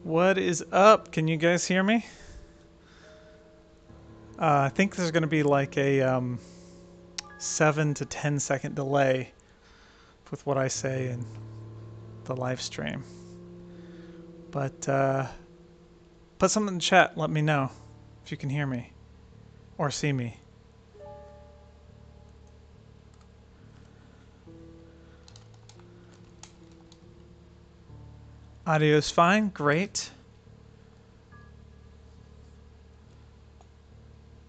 What is up? Can you guys hear me? I think there's going to be like a 7 to 10 second delay with what I say in the live stream. But put something in the chat. Let me know if you can hear me or see me. Audio is fine. Great.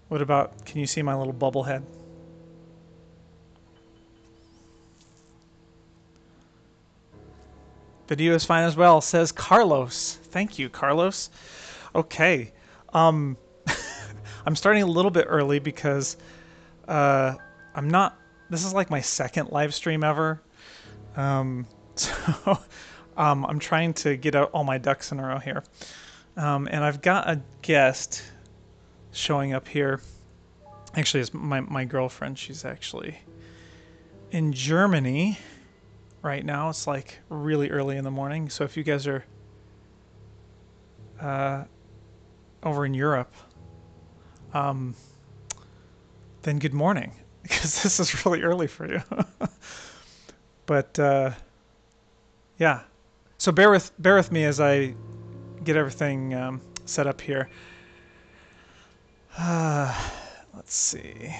What about, can you see my little bubble head? Video is fine as well, says Carlos. Thank you, Carlos. Okay. I'm starting a little bit early because I'm not, this is like my second live stream ever. So I'm trying to get out all my ducks in a row here. And I've got a guest showing up here. Actually, it's my girlfriend. She's actually in Germany right now. It's like really early in the morning. So if you guys are over in Europe, then good morning, because this is really early for you. But yeah, so bear with me as I get everything set up here. Let's see.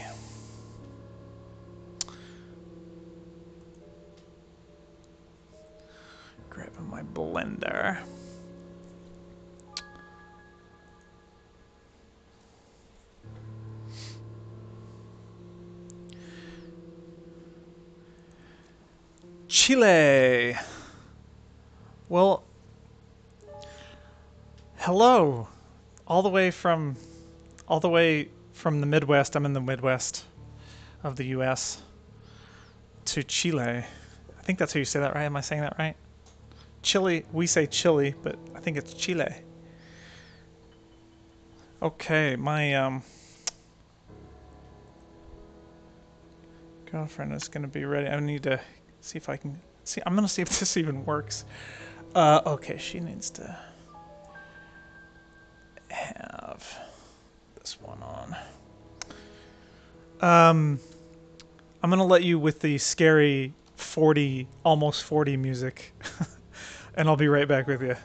Grabbing my blender. Chile. Well, hello. All the way from the Midwest. I'm in the Midwest of the US to Chile. I think that's how you say that, right? Am I saying that right? Chile, we say Chile, but I think it's Chile. Okay, my girlfriend is gonna be ready. I need to see if I can see. I'm gonna see if this even works. Okay, she needs to have this one on. I'm gonna let you with the scary 40, almost 40 music, and I'll be right back with you.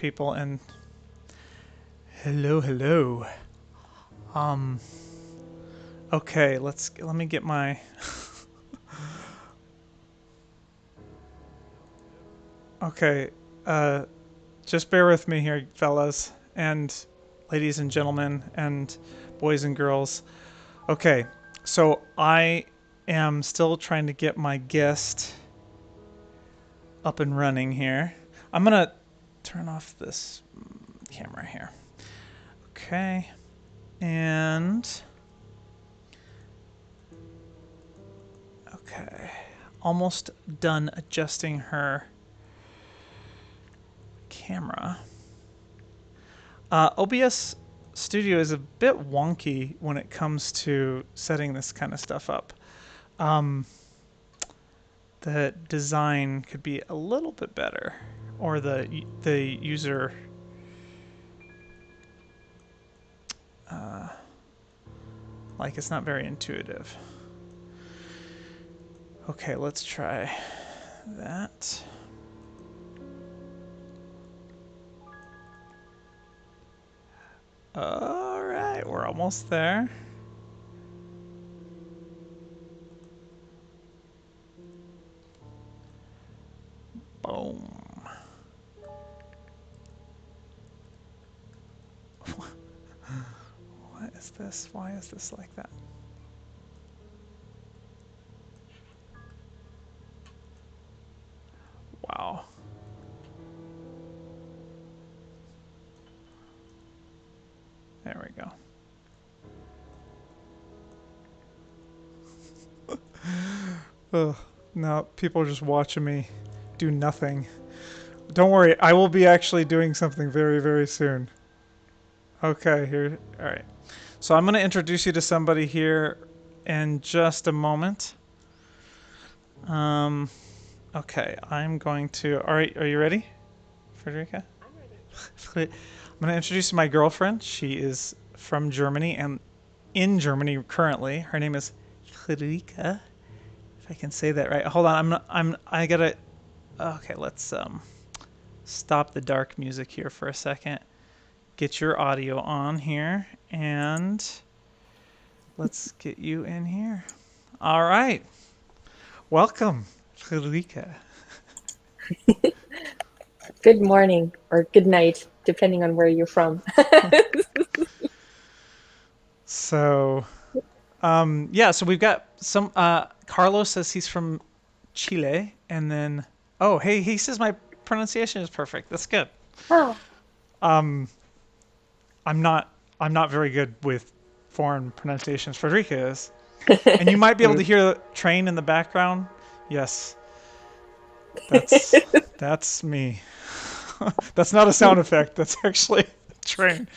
people, and hello, hello. Um, okay, let me get my. Okay, just bear with me here, fellas, and ladies and gentlemen, and boys and girls. Okay, so I am still trying to get my guest up and running here. I'm gonna turn off this camera here. Okay, and okay, almost done adjusting her camera. OBS Studio is a bit wonky when it comes to setting this kind of stuff up. The design could be a little bit better, or the user like it's not very intuitive. Okay, let's try that. All right, we're almost there. Boom. What is this? Why is this like that? Wow. There we go. Ugh, now people are just watching me do nothing. Don't worry, I will be actually doing something very, very soon. Okay, here. All right. So I'm going to introduce you to somebody here in just a moment. Okay, I'm going to. All right, are you ready, Frederica? I'm ready. I'm going to introduce my girlfriend. She is from Germany and in Germany currently. Her name is Frederica. If I can say that right. Hold on. I gotta. Okay, let's stop the dark music here for a second. Get your audio on here, and let's get you in here. All right. Welcome, Frederica. Good morning or good night, depending on where you're from. So, yeah, so we've got some. Carlos says he's from Chile, and then hey, he says my pronunciation is perfect. That's good. Oh. I'm not very good with foreign pronunciations. Frederica is, and you might be able to hear the train in the background. Yes, that's me. That's not a sound effect. That's actually a train.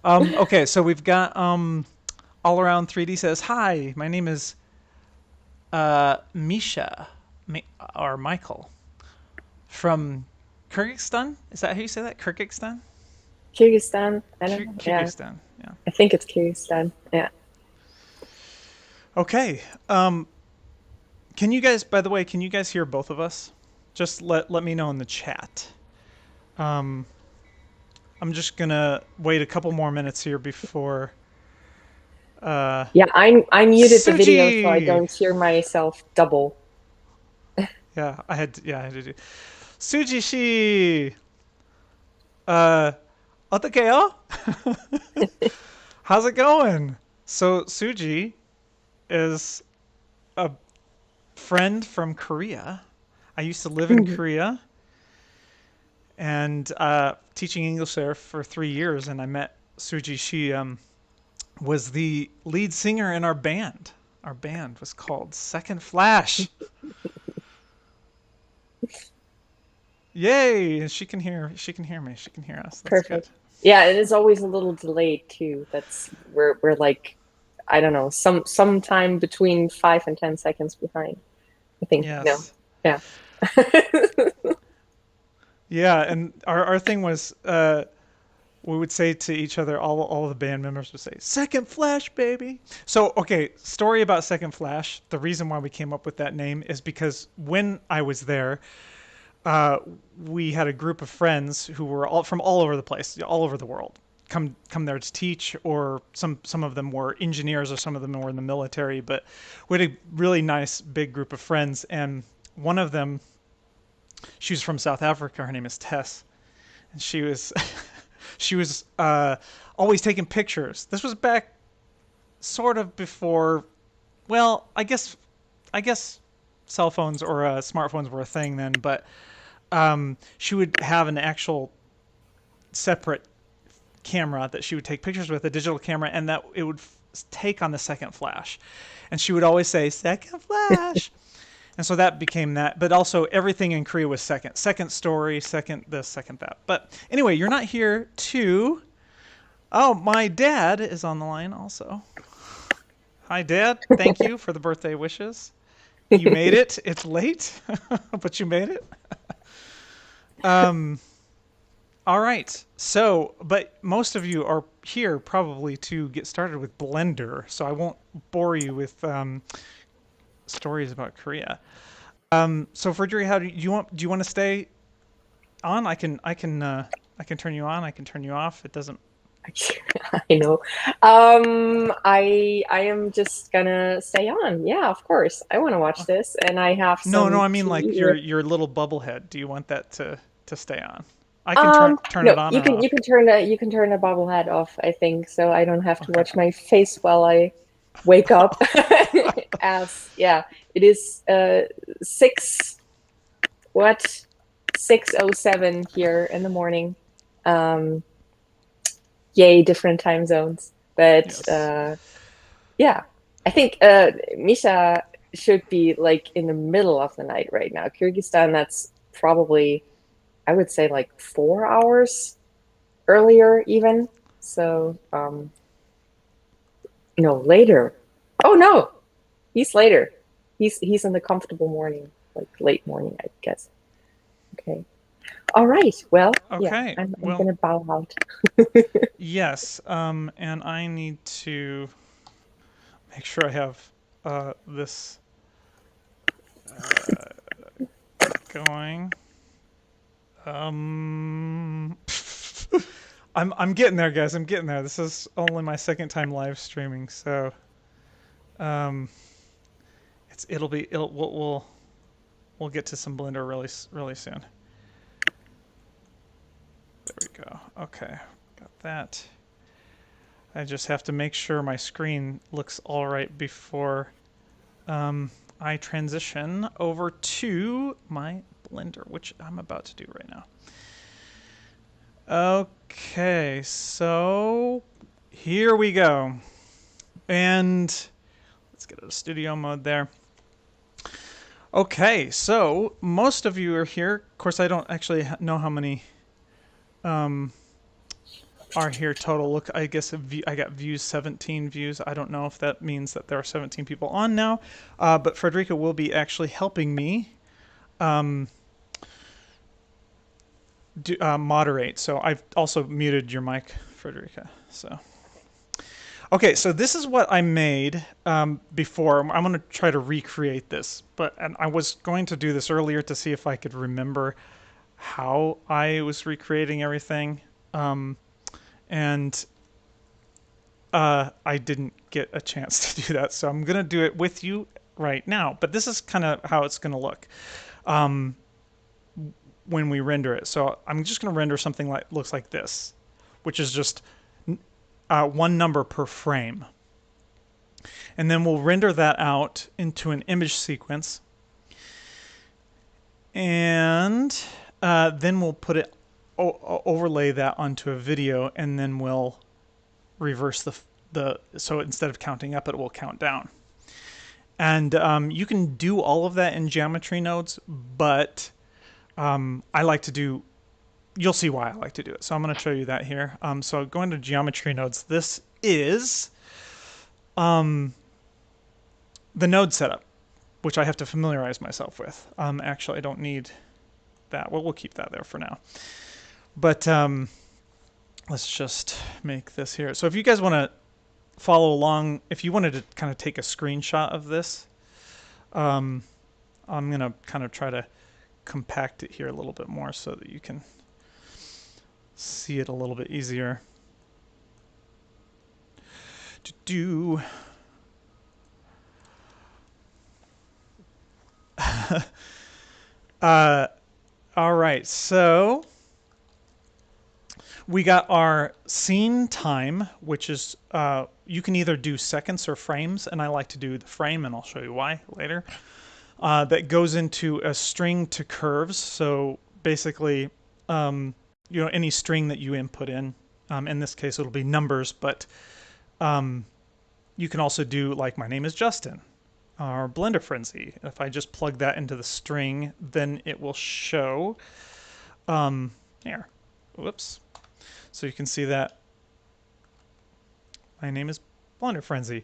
Okay, so we've got all around 3D says hi. My name is Misha or Michael from Kyrgyzstan. Is that how you say that? Kyrgyzstan? Kyrgyzstan. I don't know. Kyrgyzstan. Yeah. I think it's Kyrgyzstan. Yeah. Okay. Can you guys, by the way, can you guys hear both of us? Just let me know in the chat. I'm just gonna wait a couple more minutes here before. Yeah, I muted Suji! the video so I don't hear myself double. Yeah, I had to do. Suji-shi! 어떡해요? How's it going? So Suji is a friend from Korea. I used to live in Korea and teaching English there for 3 years, and I met Suji. She was the lead singer in our band. Our band was called Second Flash. Yay! She can hear me. She can hear us. That's Perfect. Good. Yeah, it is always a little delayed too. That's we're like, I don't know, sometime between 5 and 10 seconds behind. I think. Yes. No. Yeah. Yeah, and our thing was we would say to each other, all the band members would say, Second Flash, baby. So, okay, story about Second Flash. The reason why we came up with that name is because when I was there, uh, we had a group of friends who were all from all over the place, all over the world, come there to teach, or some of them were engineers, or some of them were in the military. But we had a really nice big group of friends, and one of them, she was from South Africa. Her name is Tess, and she was she was always taking pictures. This was back sort of before. Well, I guess cell phones or smartphones were a thing then, but she would have an actual separate camera that she would take pictures with, a digital camera, and that it would take on the second flash. And she would always say, "Second flash." And so that became that. But also, everything in Korea was second. Second story, second this, second that. But anyway, you're not here to. Oh, my dad is on the line also. Hi, Dad. Thank you for the birthday wishes. You made it. It's late, but you made it. Um, all right. So, but most of you are here probably to get started with Blender, so I won't bore you with stories about Korea. So, Frederick, how do you want to stay on? I can turn you on. I can turn you off. It doesn't. I know. I am just gonna stay on. Yeah, of course. I want to watch Okay. this, and I have No, no. some I mean like tea your little bubble head. Do you want that to stay on? I can turn it No, on you or can off. you can turn the bobblehead off, I think, so I don't have to Okay. watch my face while I wake up. As yeah, it is 6 what 6:07 here in the morning. Um, Yay, different time zones. But Yes. yeah, I think Misha should be like in the middle of the night right now. Kyrgyzstan, that's probably I would say like 4 hours earlier even. So no, later. Oh no, he's later. He's in the comfortable morning, like late morning, I guess. Okay. All right. Well, yeah, Okay. I'm Well, gonna bow out. yes. And I need to make sure I have this going. Um, I'm getting there, guys. I'm getting there. This is only my second time live streaming, so um, we'll get to some Blender really soon. There we go. Okay, got that. I just have to make sure my screen looks all right before um, I transition over to my Blender, which I'm about to do right now. Okay, so here we go. And let's get out of studio mode there. Okay, so most of you are here. Of course, I don't actually know how many um, are here total. Look, I guess I got views, 17 views. I don't know if that means that there are 17 people on now, but Frederica will be actually helping me um, moderate. So I've also muted your mic, Frederica. So. Okay, so this is what I made before. I'm going to try to recreate this, and I was going to do this earlier to see if I could remember how I was recreating everything, and I didn't get a chance to do that. So I'm going to do it with you right now. But this is kind of how it's going to look when we render it. So I'm just going to render something like looks like this, which is just one number per frame. And then we'll render that out into an image sequence. And then we'll put it, overlay that onto a video, and then we'll reverse so instead of counting up, it will count down. And you can do all of that in geometry nodes, but I like to do, you'll see why I like to do it. So I'm going to show you that here. So going to geometry nodes, this is the node setup, which I have to familiarize myself with. Actually, I don't need that. Well, we'll keep that there for now. But let's just make this here. So if you guys want to follow along, if you wanted to kind of take a screenshot of this, I'm going to kind of try to compact it here a little bit more so that you can see it a little bit easier. To do. All right, so we got our scene time, which is you can either do seconds or frames, and I like to do the frame, and I'll show you why later. That goes into a string to curves. So basically, any string that you input in. In this case, it'll be numbers, but you can also do like my name is Justin or Blender Frenzy. If I just plug that into the string, then it will show here. Whoops. So you can see that my name is Blender Frenzy.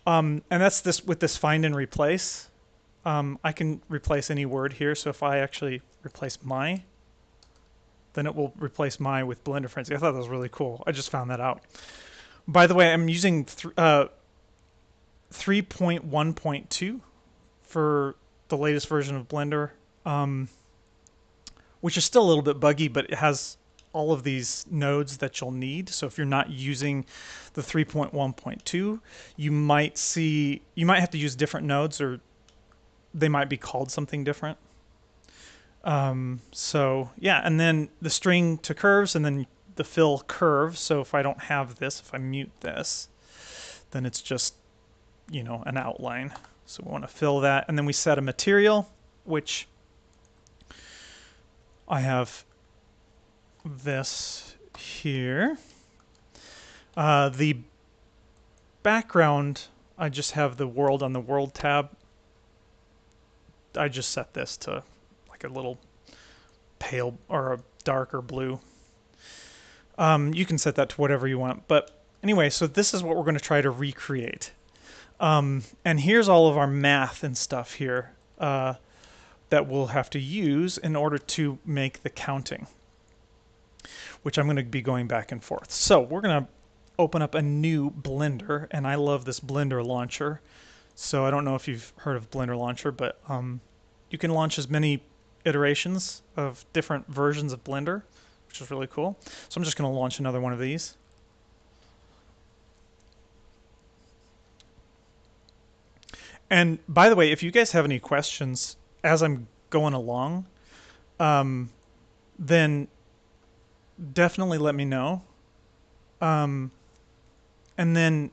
And that's this with this find and replace. I can replace any word here. So if I actually replace my, then it will replace my with Blender Frenzy. I thought that was really cool. I just found that out. By the way, I'm using 3.1.2 for the latest version of Blender, which is still a little bit buggy, but it has all of these nodes that you'll need. So if you're not using the 3.1.2, you might have to use different nodes, or they might be called something different. So yeah, and then the string to curves, and then the fill curve. So if I don't have this, if I mute this, then it's just, an outline. So we want to fill that, and then we set a material, which I have this here. The background, I just have the world on the world tab. I just set this to like a little pale or a darker blue. You can set that to whatever you want. But anyway, so this is what we're going to try to recreate. And here's all of our math and stuff here that we'll have to use in order to make the counting, which I'm going to be going back and forth. So we're going to open up a new Blender, and I love this Blender launcher. So I don't know if you've heard of Blender launcher, but you can launch as many iterations of different versions of Blender, which is really cool. So I'm just going to launch another one of these. And by the way, if you guys have any questions as I'm going along, then definitely let me know. And then,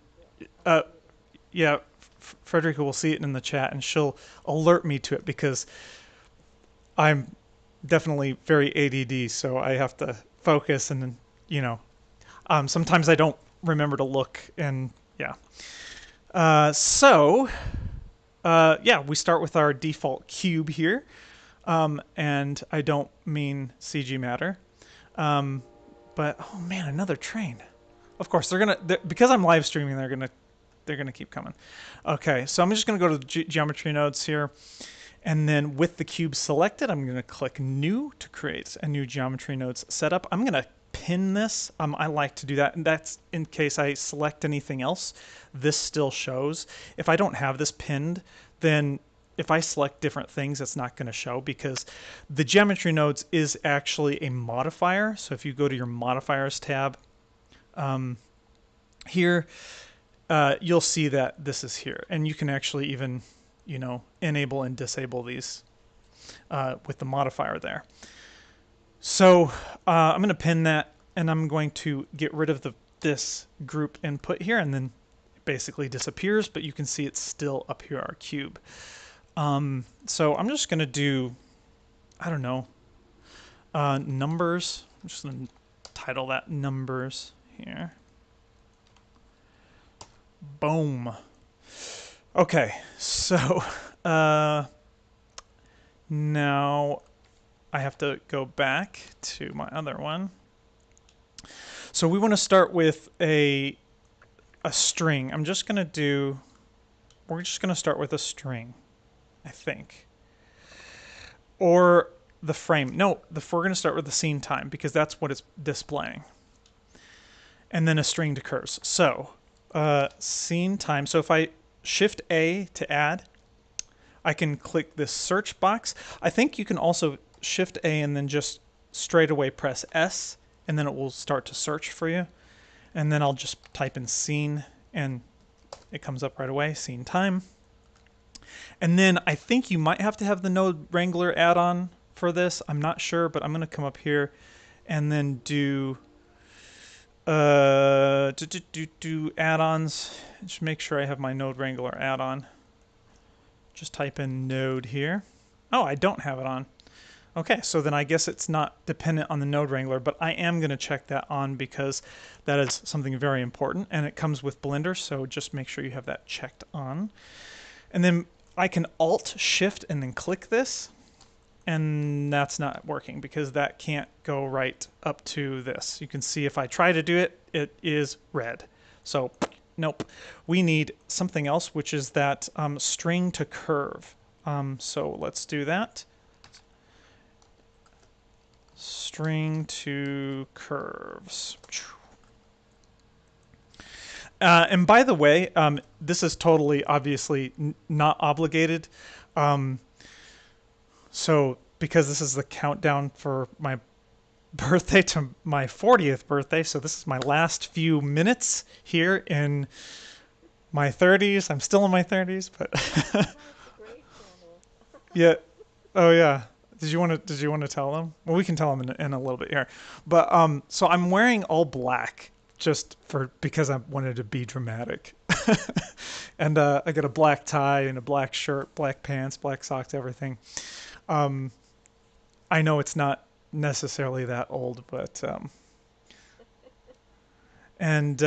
yeah, Frederica will see it in the chat, and she'll alert me to it because I'm definitely very ADD, so I have to focus, and sometimes I don't remember to look, and yeah. Yeah, we start with our default cube here, and I don't mean CG Matter, but oh man, another train. Of course, because I'm live streaming, they're gonna keep coming. Okay, so I'm just gonna go to the geometry nodes here, and then with the cube selected, I'm gonna click New to create a new geometry nodes setup. I'm gonna pin this. I like to do that, and that's in case I select anything else. This still shows. If I don't have this pinned, then if I select different things, it's not going to show, because the geometry nodes is actually a modifier. So if you go to your modifiers tab here, you'll see that this is here, and you can actually even enable and disable these with the modifier there. So I'm going to pin that, and I'm going to get rid of this group input here, and then it basically disappears, but you can see it's still up here, our cube. So I'm just going to do, I don't know, numbers. I'm just going to title that numbers here. Boom. Okay, so now I have to go back to my other one. So we want to start with a string. We're just going to start with a string, I think. Or the frame. No, we're going to start with the scene time, because that's what it's displaying. And then a string to curves. So scene time. So if I Shift A to add, I can click this search box. I think you can also Shift A and then just straight away press S, and then it will start to search for you. And then I'll just type in scene, and it comes up right away, scene time. And then I think you might have to have the Node Wrangler add-on for this. I'm not sure, but I'm going to come up here and then do add-ons. Just make sure I have my Node Wrangler add-on. Just type in Node here. Oh, I don't have it on. Okay, so then I guess it's not dependent on the Node Wrangler, but I am going to check that on because that is something very important, and it comes with Blender, so just make sure you have that checked on. And then I can Alt Shift and then click this, and that's not working because that can't go right up to this. You can see if I try to do it, it is red. So nope. We need something else, which is that string to curve. So let's do that. String to curves. And by the way, this is totally obviously not obligated. So because this is the countdown for my birthday to my 40th birthday, so this is my last few minutes here in my 30s. I'm still in my 30s, but yeah. Oh yeah. Did you want to tell them? Well, we can tell them in a little bit here. But so I'm wearing all black just because I wanted to be dramatic. And I got a black tie and a black shirt, black pants, black socks, everything. I know it's not necessarily that old, but and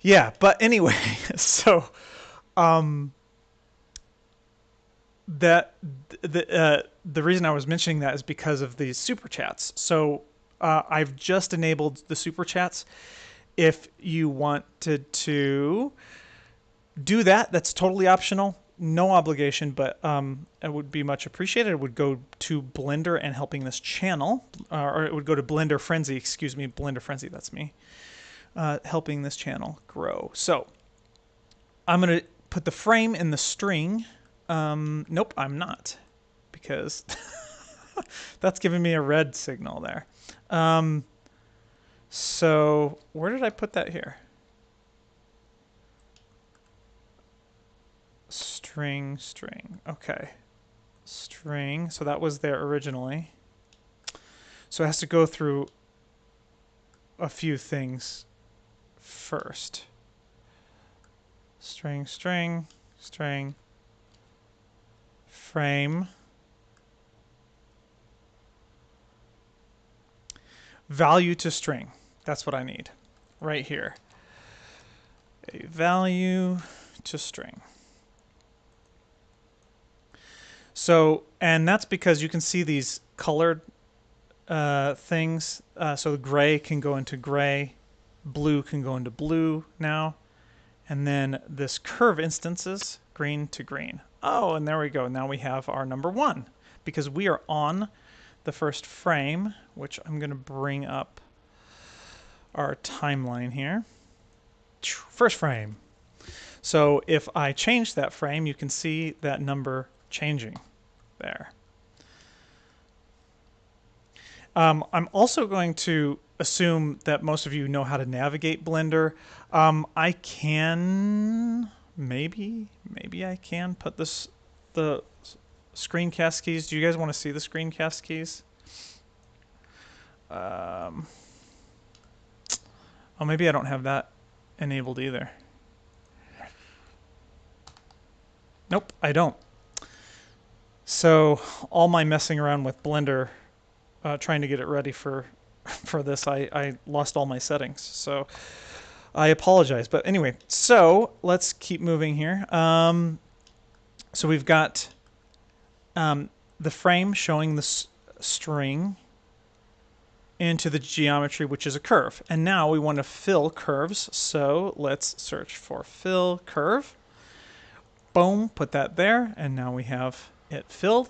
yeah, but anyway, so that the reason I was mentioning that is because of these super chats. So I've just enabled the super chats. If you wanted to do that, that's totally optional, no obligation, but it would be much appreciated. It would go to Blender and helping this channel, or it would go to Blender Frenzy, excuse me, Blender Frenzy, that's me, helping this channel grow. So I'm going to put the frame in the string. Nope, I'm not, because that's giving me a red signal there. So where did I put that here? String. Okay. String. So that was there originally. So it has to go through a few things first. String. Frame. Value to string. That's what I need right here. A value to string. So, and that's because you can see these colored things. So gray can go into gray, blue can go into blue now, and then this curve instances, green to green. Oh, and there we go. Now we have our number 1 because we are on the first frame, which I'm going to bring up our timeline here. First frame. So if I change that frame, you can see that number changing there. I'm also going to assume that most of you know how to navigate Blender. I can maybe I can put the screencast keys. Do you guys want to see the screencast keys? Oh, maybe I don't have that enabled either. Nope, I don't. So all my messing around with Blender, trying to get it ready for this, I lost all my settings. So I apologize. But anyway, so let's keep moving here. So we've got the frame showing the string into the geometry, which is a curve. And now we want to fill curves. So let's search for fill curve. Boom, put that there. And now we have it filled.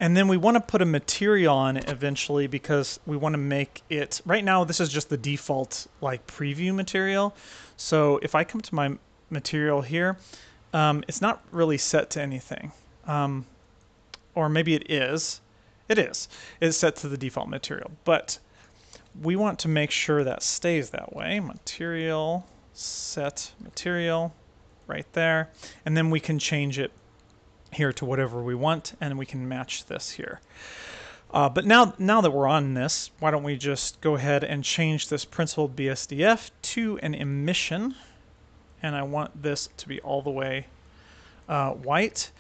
And then we want to put a material on it eventually because we want to make it, right now this is just the default like preview material. So if I come to my material here It's not really set to anything. Or maybe it is. It is. It's set to the default material. But we want to make sure that stays that way. Material, set material, right there. And then we can change it here to whatever we want, and we can match this here. But now that we're on this, why don't we just go ahead and change this principled BSDF to an emission. And I want this to be all the way white.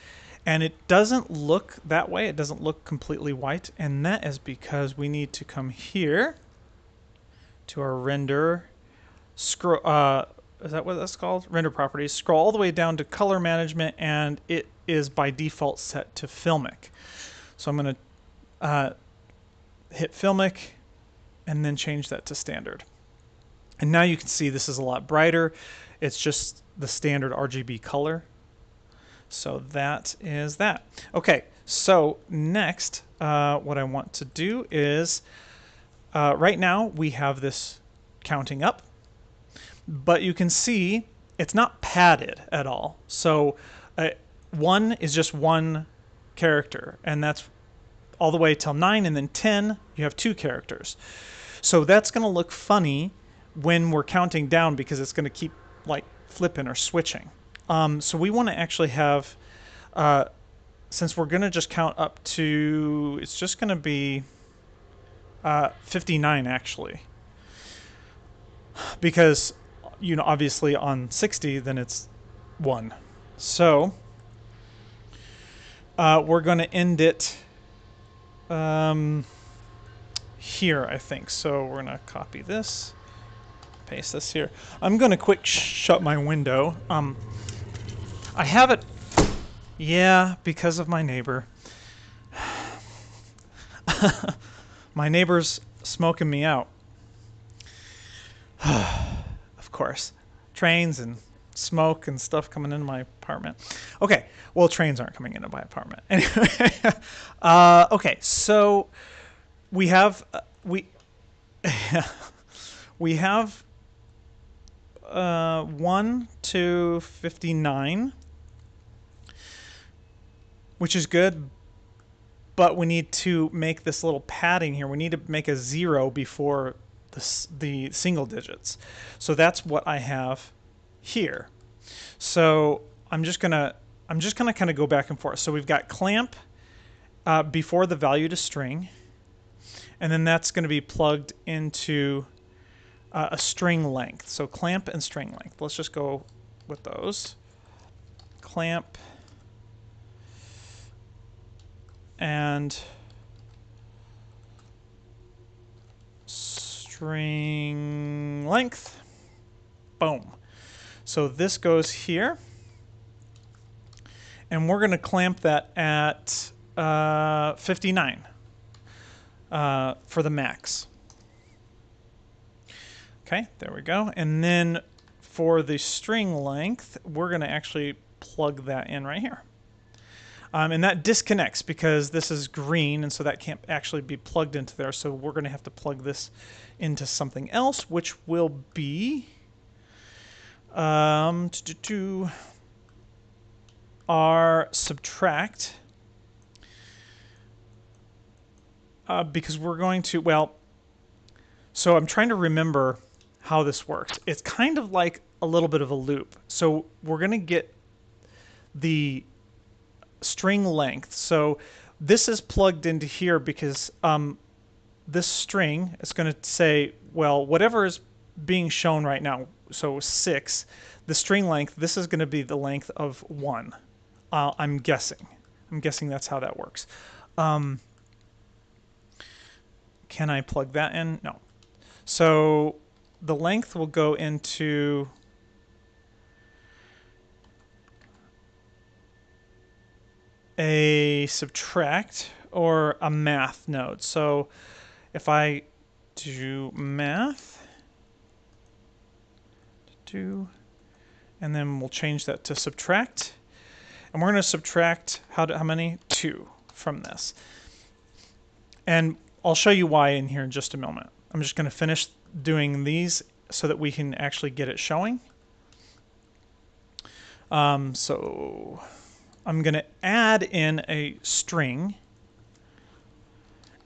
And it doesn't look that way. It doesn't look completely white. And that is because we need to come here to our render. Scroll, is that what that's called? Render properties. Scroll all the way down to color management, and it is by default set to filmic. So I'm going to hit filmic and then change that to standard. And now you can see this is a lot brighter. It's just the standard RGB color. So that is that. Okay, so next, what I want to do is, right now we have this counting up, but you can see it's not padded at all. So 1 is just one character, and that's all the way till 9, and then 10, you have 2 characters. So that's going to look funny when we're counting down because it's going to keep like flipping or switching. So we want to actually have, since we're going to just count up to, it's just going to be 59 actually. Because, you know, obviously on 60, then it's 1. So we're going to end it here, I think. So we're going to copy this, paste this here. I'm going to quick shut my window. I have it, yeah, because of my neighbor. My neighbor's smoking me out. Of course. Trains and smoke and stuff coming into my apartment. Okay, well, trains aren't coming into my apartment. Anyway, okay, so we have, we have 1 to 59, which is good, but we need to make this little padding here. We need to make a 0 before the single digits. So that's what I have here. So I'm just gonna kind of go back and forth. So we've got clamp before the value to string, and then that's going to be plugged into a string length. So clamp and string length. Let's just go with those. Clamp and string length. Boom. So this goes here. And we're going to clamp that at 59 for the max. Okay, there we go. And then for the string length, we're going to actually plug that in right here. And that disconnects because this is green, and so that can't actually be plugged into there. So we're going to have to plug this into something else, which will be our subtract. Because we're going to, well, so I'm trying to remember how this worked. It's kind of like a little bit of a loop. So we're going to get the string length. So this is plugged into here because this string is going to say, well, whatever is being shown right now, so 6, the string length, this is going to be the length of 1. I'm guessing. I'm guessing that's how that works. Can I plug that in? No. So the length will go into a subtract or a math node. So if I do math, and then we'll change that to subtract, and we're going to subtract how many? 2 from this. And I'll show you why in here in just a moment. I'm just going to finish doing these so that we can actually get it showing. So I'm going to add in a string,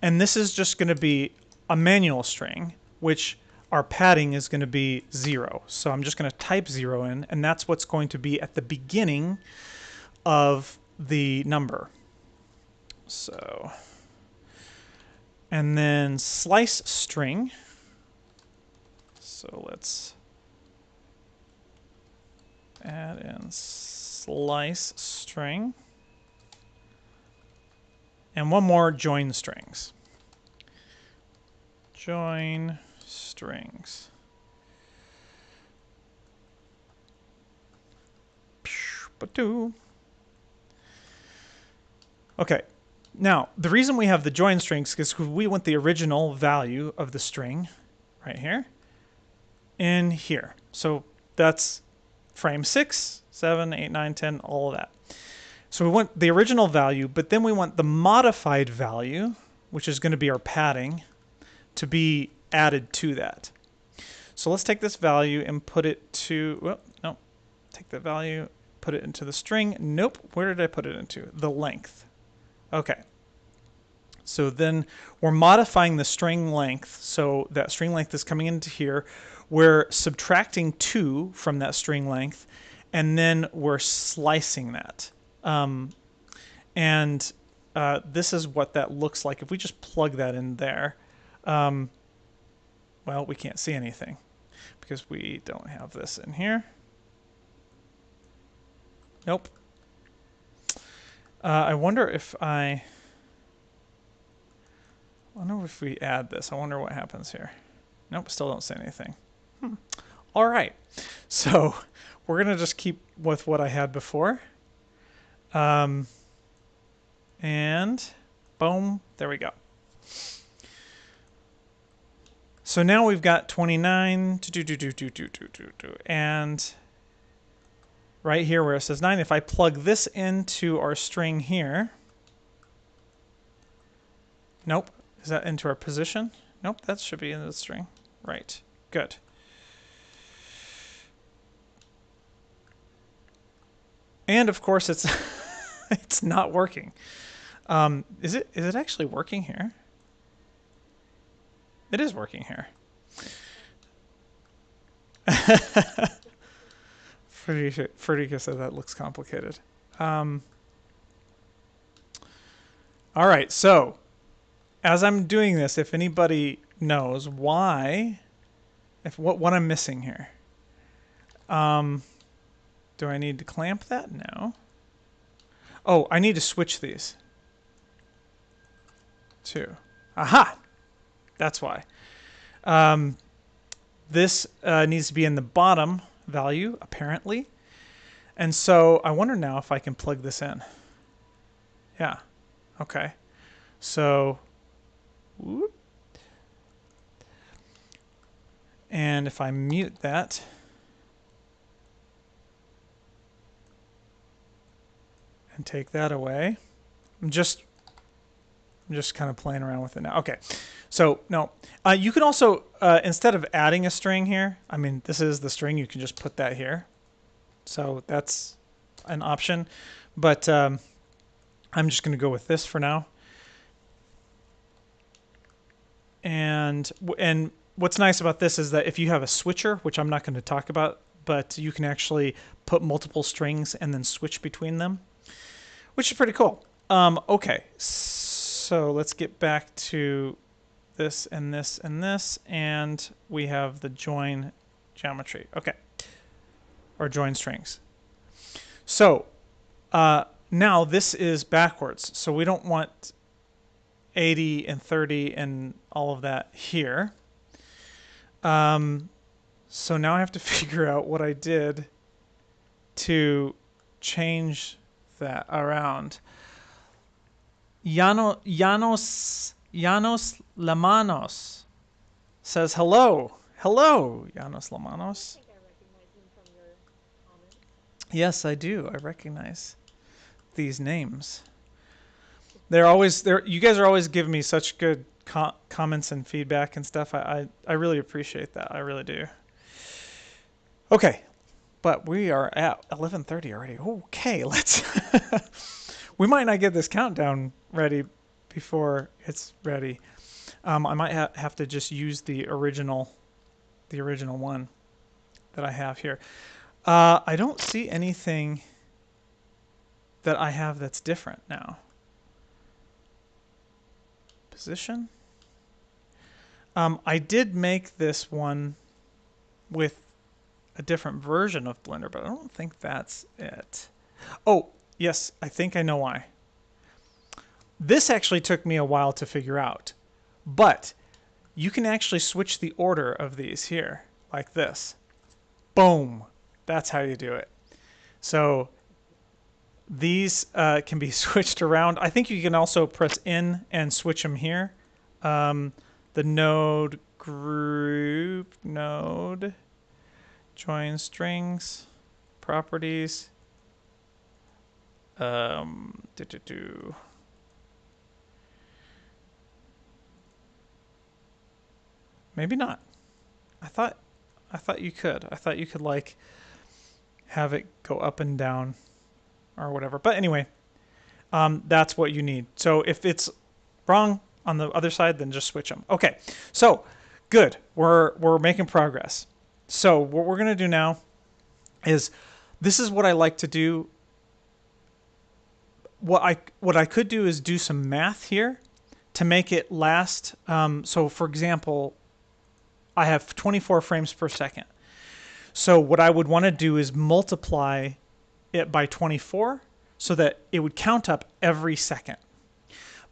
and this is just going to be a manual string, which our padding is going to be 0. So I'm just going to type 0 in, and that's what's going to be at the beginning of the number. So, and then slice string. So let's add in slice string. And one more, join strings. Join strings. Okay, now the reason we have the join strings is because we want the original value of the string right here in here. So that's frame 6, 7, 8, 9, 10, all of that. So we want the original value, but then we want the modified value, which is going to be our padding, to be added to that. So let's take this value and put it to, well, no, take that value, put it into the string. Nope, where did I put it into? The length. Okay. So then we're modifying the string length. So that string length is coming into here. We're subtracting 2 from that string length, and then we're slicing that. This is what that looks like. If we just plug that in there, well, we can't see anything because we don't have this in here. Nope. I wonder if we add this. I wonder what happens here. Nope, still don't say anything. All right, so we're gonna just keep with what I had before. And boom, there we go. So now we've got 29, and right here where it says 9, if I plug this into our string here, nope, is that into our position? Nope, that should be in the string. Right, good. And of course it's it's not working. Is it actually working here? It is working here. Frederica said that looks complicated. All right, so as I'm doing this, if anybody knows why, what I'm missing here, do I need to clamp that? No. Oh, I need to switch these. 2. Aha! That's why. This needs to be in the bottom value, apparently. And so I wonder now if I can plug this in. Yeah. Okay. So, whoop. And if I mute that, and take that away, I'm just kind of playing around with it now. Okay, so no, you can also, instead of adding a string here, I mean, this is the string, you can just put that here. So that's an option, but I'm just going to go with this for now. And what's nice about this is that if you have a switcher, which I'm not going to talk about, but you can actually put multiple strings and then switch between them, which is pretty cool. Okay, so let's get back to this and this and this, and we have the join geometry. Okay, or join strings. So now this is backwards, so we don't want 80 and 30 and all of that here. So now I have to figure out what I did to change that around. Janos Lamanos says hello. Hello, Janos Lamanos. I think I recognize him from your comments. Yes, I do. I recognize these names. They're always there. You guys are always giving me such good comments and feedback and stuff. I really appreciate that. I really do. Okay, But we are at 11:30 already. Okay, let's. We might not get this countdown ready before it's ready. I might have to just use the original one that I have here. I don't see anything that I have that's different now. Position. I did make this one with a different version of Blender, but I don't think that's it. Oh, yes, I think I know why. This actually took me a while to figure out, but you can actually switch the order of these here, like this. Boom. That's how you do it. So these can be switched around. I think you can also press in and switch them here. The node group node join strings properties. Maybe not. I thought you could. I thought you could like have it go up and down or whatever. But anyway, that's what you need. So if it's wrong on the other side, then just switch them. Okay, so good. We're making progress. So what we're gonna do now is this is what I like to do. What I could do is do some math here to make it last. So for example, I have 24 frames per second. So what I would want to do is multiply it by 24 so that it would count up every second.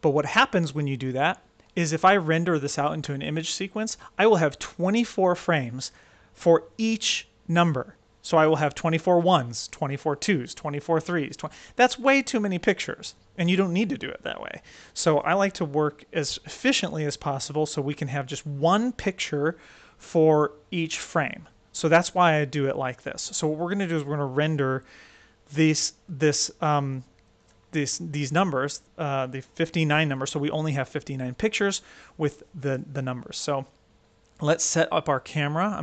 But what happens when you do that is if I render this out into an image sequence, I will have 24 frames for each number. So I will have 24 ones, 24 twos, 24 threes. That's way too many pictures, and you don't need to do it that way. So I like to work as efficiently as possible so we can have just one picture for each frame. So that's why I do it like this. So what we're going to do is we're going to render these numbers, the 59 numbers. So we only have 59 pictures with the numbers. So let's set up our camera.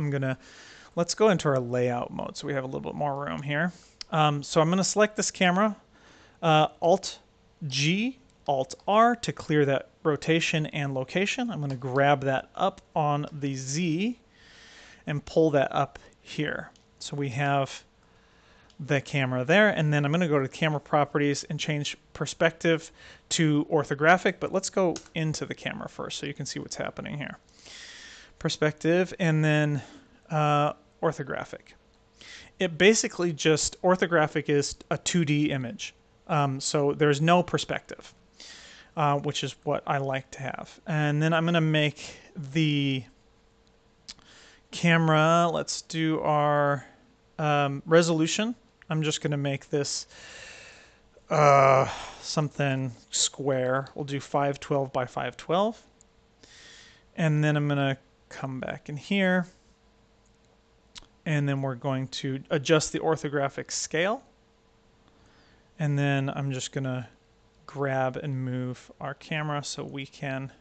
Let's go into our layout mode so we have a little bit more room here. So I'm going to select this camera, Alt G, Alt R to clear that rotation and location. I'm going to grab that up on the Z and pull that up here. So we have the camera there, and then I'm going to go to camera properties and change perspective to orthographic, but let's go into the camera first so you can see what's happening here. Perspective and then orthographic. It basically just, orthographic is a 2D image. So there's no perspective, which is what I like to have. And then I'm going to make the camera, let's do our resolution. I'm just going to make this something square. We'll do 512 by 512. And then I'm going to come back in here. And then we're going to adjust the orthographic scale. And then I'm just going to grab and move our camera so we can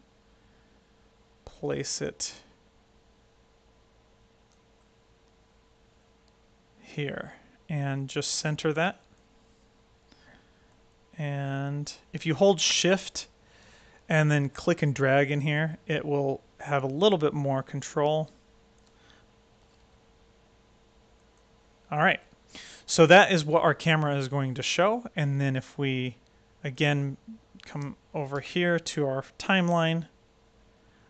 place it here and just center that. And if you hold shift and then click and drag in here, it will have a little bit more control. All right, so that is what our camera is going to show. And then if we, again, come over here to our timeline.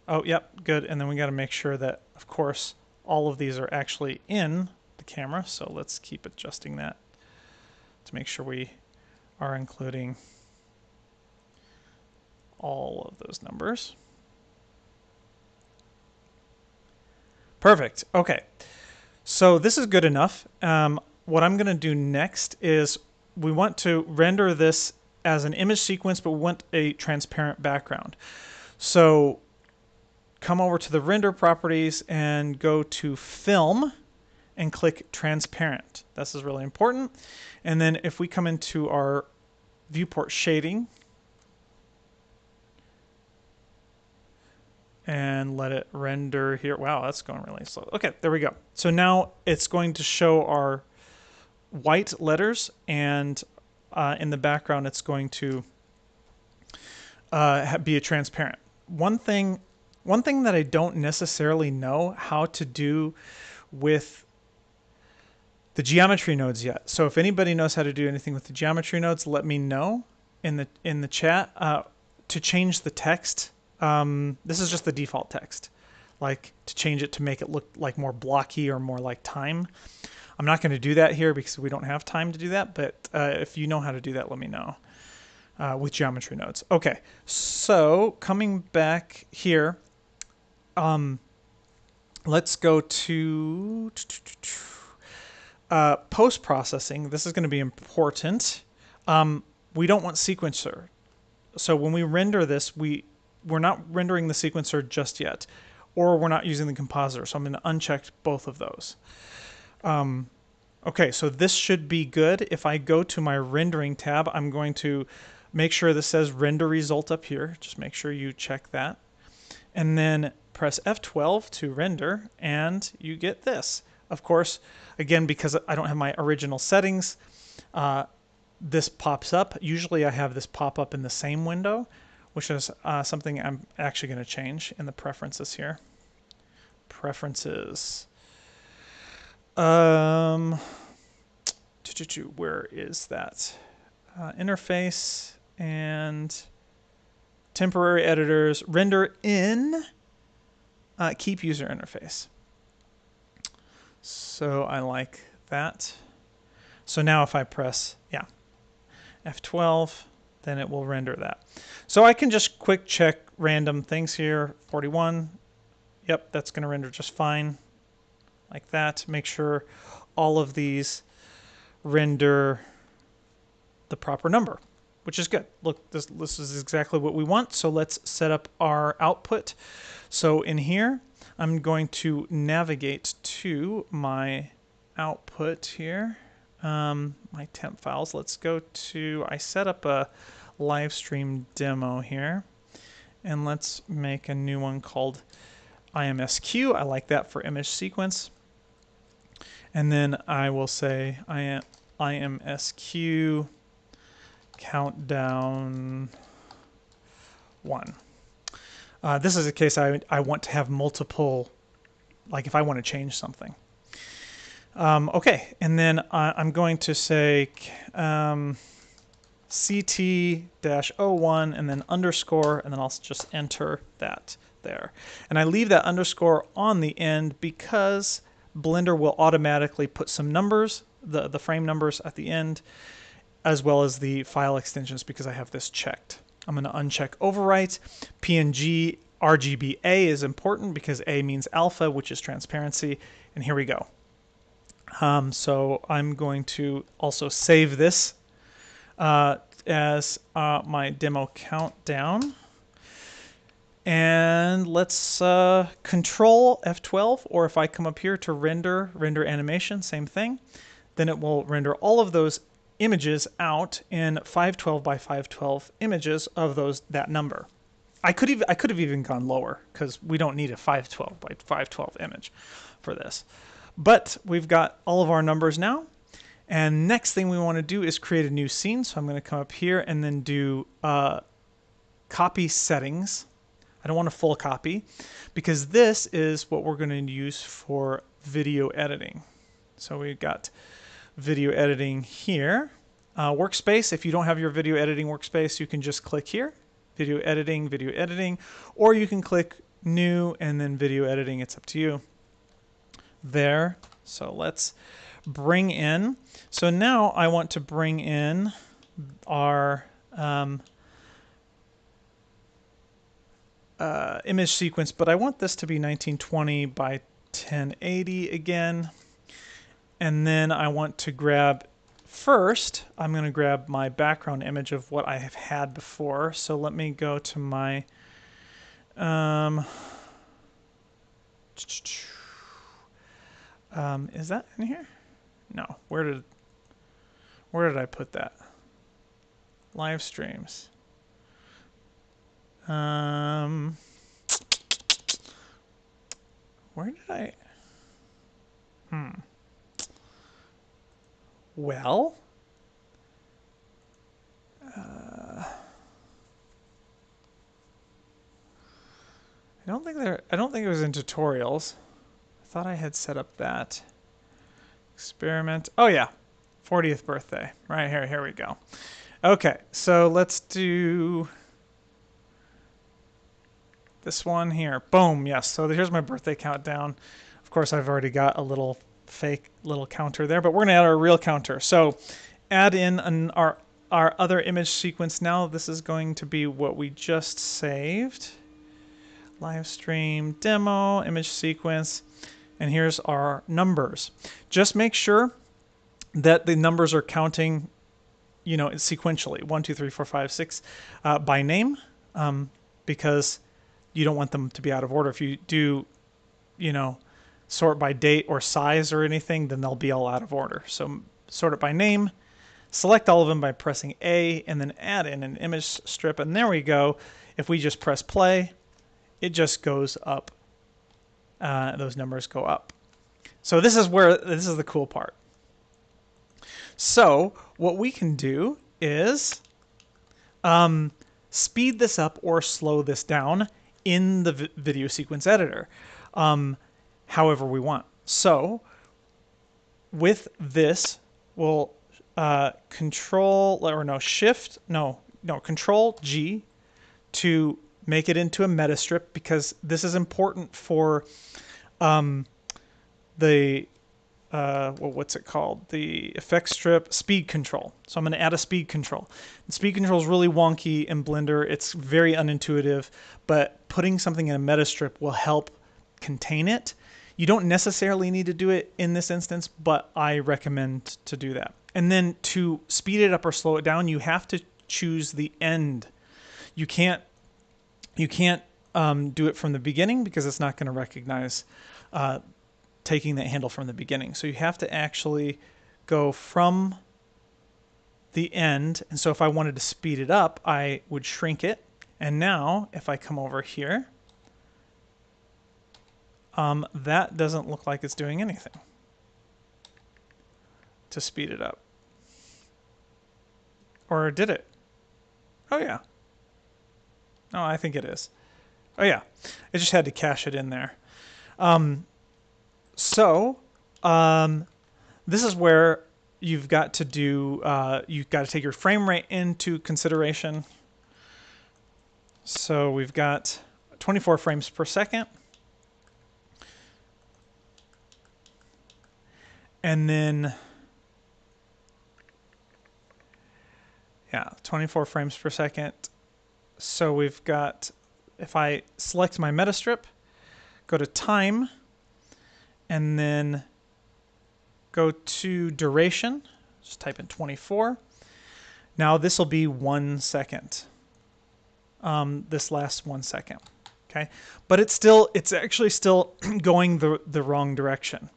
Oh, yep, good. And then we got to make sure that, of course, all of these are actually in the camera. So let's keep adjusting that to make sure we are including all of those numbers. Perfect. Okay. So this is good enough. What I'm going to do next is we want to render this as an image sequence, but we want a transparent background. So come over to the render properties and go to film and click transparent. This is really important. And then if we come into our viewport shading and let it render here. Wow, that's going really slow. Okay, there we go. So now it's going to show our white letters, and in the background it's going to be a transparent. One thing that I don't necessarily know how to do with the geometry nodes yet. So if anybody knows how to do anything with the geometry nodes, let me know in the chat. To change the text, this is just the default text. Like to change it to make it look like more blocky or more like time. I'm not going to do that here because we don't have time to do that. But if you know how to do that, let me know with geometry nodes. Okay, so coming back here, let's go to post-processing. This is going to be important. We don't want sequencer. So when we render this, we're not rendering the sequencer just yet, or we're not using the compositor. So I'm going to uncheck both of those. Okay, so this should be good. If I go to my rendering tab, I'm going to make sure this says render result up here. Just make sure you check that. And then press F12 to render, and you get this. Of course, again, because I don't have my original settings, this pops up. Usually I have this pop up in the same window, which is something I'm actually going to change in the preferences here. Preferences. Where is that? Interface and temporary editors. Render in keep user interface. So I like that. So now if I press, F12, then it will render that. So I can just quick check random things here. 41. Yep, that's going to render just fine. Like that. Make sure all of these render the proper number, which is good. Look, this is exactly what we want. So let's set up our output. So in here, I'm going to navigate to my output here. My temp files. Let's go to, I set up a live stream demo here, and let's make a new one called IMSQ. I like that for image sequence. And then I will say IMSQ countdown 1. This is a case I want to have multiple, like if I want to change something. Okay, and then I'm going to say CT-01 and then underscore, and then I'll just enter that there. And I leave that underscore on the end because Blender will automatically put some numbers, the frame numbers at the end, as well as the file extensions because I have this checked. I'm going to uncheck overwrite. PNG RGBA is important because A means alpha, which is transparency. And here we go. So I'm going to also save this as my demo countdown. And let's control F12, or if I come up here to render animation, same thing. Then it will render all of those images out in 512 by 512 images of that number. I could have even gone lower because we don't need a 512 by 512 image for this. But we've got all of our numbers now. And next thing we want to do is create a new scene. So I'm going to come up here and then do copy settings. I don't want a full copy because this is what we're going to use for video editing. So we've got video editing here. Workspace, if you don't have your video editing workspace, you can just click here, video editing, or you can click new and then video editing. It's up to you. There. So let's bring in. So now I want to bring in our image sequence, but I want this to be 1920 by 1080 again. And then I want to grab, first, I'm going to grab my background image of what I have had before. So let me go to my, is that in here? No. Where did I put that? Live streams. Where did I? Well, I don't think it was in tutorials. I thought I had set up that experiment. Oh yeah, 40th birthday. Right here. Here we go. Okay, so let's do this one here. Boom. Yes. So here's my birthday countdown. Of course, I've already got a little fake little counter there, but we're gonna add our real counter. So add in our other image sequence now. This is going to be what we just saved. Live stream demo image sequence, and here's our numbers. Just make sure that the numbers are counting, you know, sequentially 1, 2, 3, 4, 5, 6 by name, because you don't want them to be out of order. If you do, you know, sort by date or size or anything, then they'll be all out of order. So sort it by name, select all of them by pressing A, and then add in an image strip, and there we go. If we just press play, it just goes up. Those numbers go up. So this is the cool part. So what we can do is speed this up or slow this down in the video sequence editor, however we want. So with this, we'll Control G to make it into a meta strip, because this is important for the what's it called? The effect strip speed control. So I'm going to add a speed control. And speed control is really wonky in Blender. It's very unintuitive, but putting something in a meta strip will help contain it. You don't necessarily need to do it in this instance, but I recommend to do that. And then to speed it up or slow it down, you have to choose the end. You can't do it from the beginning, because it's not going to recognize taking that handle from the beginning. So you have to actually go from the end. And so if I wanted to speed it up, I would shrink it. And now if I come over here, that doesn't look like it's doing anything to speed it up. Or did it? Oh yeah. No, I think it is. Oh yeah. I just had to cache it in there. This is where you've got to do, you've got to take your frame rate into consideration. So we've got 24 frames per second. And then, yeah, 24 frames per second. So we've got, if I select my meta strip, go to time, and then go to duration, just type in 24. Now this will be 1 second. This lasts 1 second, okay? But it's actually still going the wrong direction.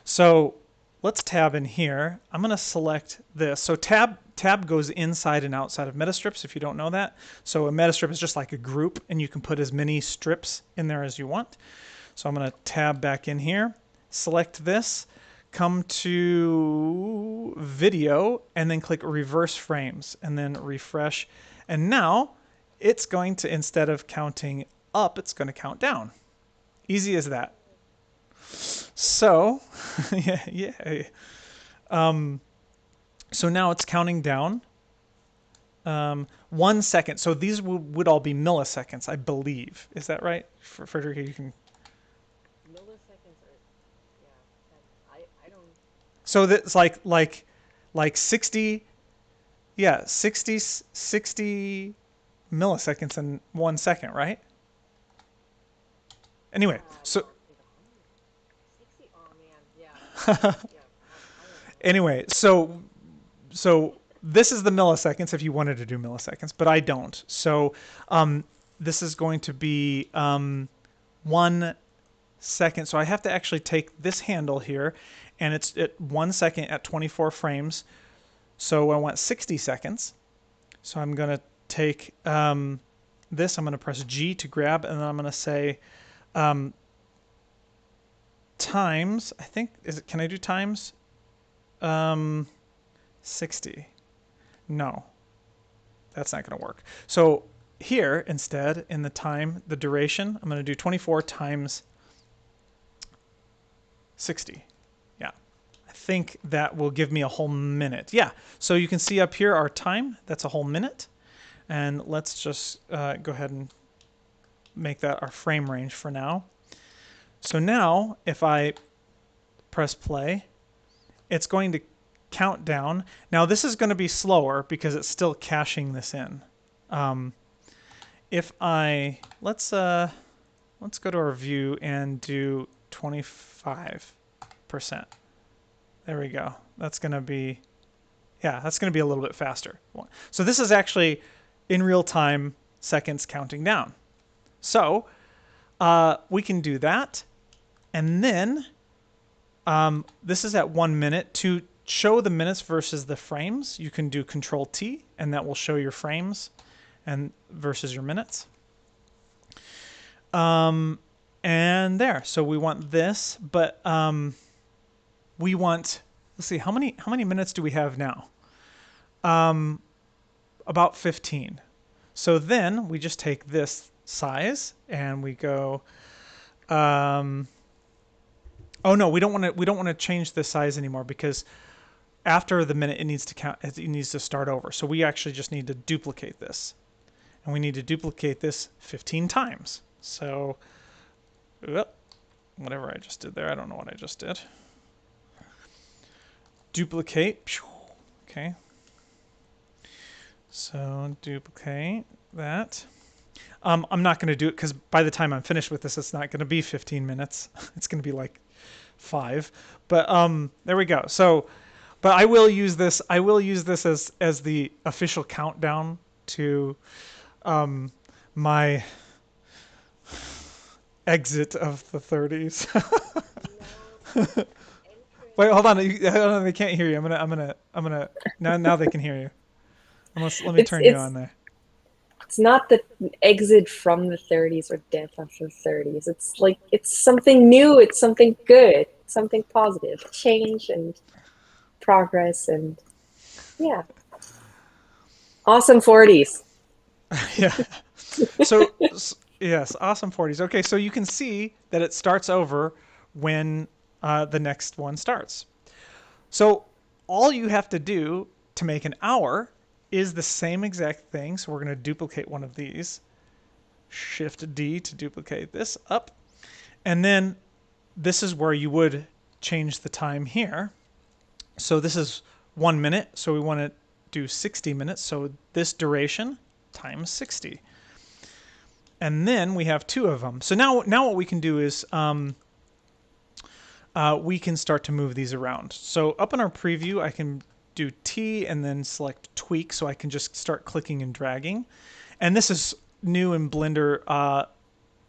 So let's tab in here. I'm gonna select this. So tab goes inside and outside of metastrips, if you don't know that. So a metastrip is just like a group, and you can put as many strips in there as you want. So I'm gonna tab back in here, select this, come to video, and then click reverse frames, and then refresh. And now it's going to, instead of counting up, it's going to count down. Easy as that. So, yeah. So now it's counting down. 1 second. So these would all be milliseconds, I believe. Is that right? Frederick, you can. Milliseconds are, yeah. I don't. So that's like 60, yeah, 60 milliseconds in 1 second, right? Anyway, so 60. Oh man, yeah. anyway, so this is the milliseconds if you wanted to do milliseconds, but I don't. So this is going to be 1 second. So I have to actually take this handle here, and it's at 1 second at 24 frames. So I want 60 seconds. So I'm going to take this. I'm going to press G to grab, and then I'm going to say times. I think, can I do times? 60. No, that's not going to work. So here, instead, in the time, the duration, I'm going to do 24 times 60. Yeah, I think that will give me a whole minute. Yeah, so you can see up here our time, that's a whole minute. And let's just go ahead and make that our frame range for now. So now, if I press play, it's going to count down. Now this is going to be slower because it's still caching this in. If I let's go to our view and do 25%. There we go. That's going to be, yeah, that's going to be a little bit faster. So this is actually in real time seconds counting down. So we can do that. And then this is at 1 minute. To show the minutes versus the frames, you can do Control T, and that will show your frames and versus your minutes. And there. So we want this, but we want, let's see, how many minutes do we have now? About 15. So then we just take this size and we go. Oh no, we don't want to change the size anymore because after the minute it needs to count. It needs to start over. So we actually just need to duplicate this, and we need to duplicate this 15 times. So, whatever I just did there, I don't know what I just did. Duplicate. Okay. So duplicate that. I'm not going to do it because by the time I'm finished with this, it's not going to be 15 minutes. It's going to be like 5. But there we go. So, but I will use this. I will use this as the official countdown to my exit of the 30s. Wait, hold on. They can't hear you. I'm gonna. Now they can hear you. Let me turn you on there. It's not the exit from the 30s or death after the 30s. It's like, it's something new. It's something good, something positive, change and progress, and yeah, awesome 40s. Yeah. So yes, awesome 40s. Okay, so you can see that it starts over when the next one starts. So all you have to do to make an hour is the same exact thing. So we're going to duplicate one of these. Shift D to duplicate this up. And then this is where you would change the time here. So this is 1 minute. So we want to do 60 minutes. So this duration times 60. And then we have 2 of them. So now what we can do is we can start to move these around. So up in our preview, I can do T and then select tweak, so I can just start clicking and dragging. And this is new in Blender.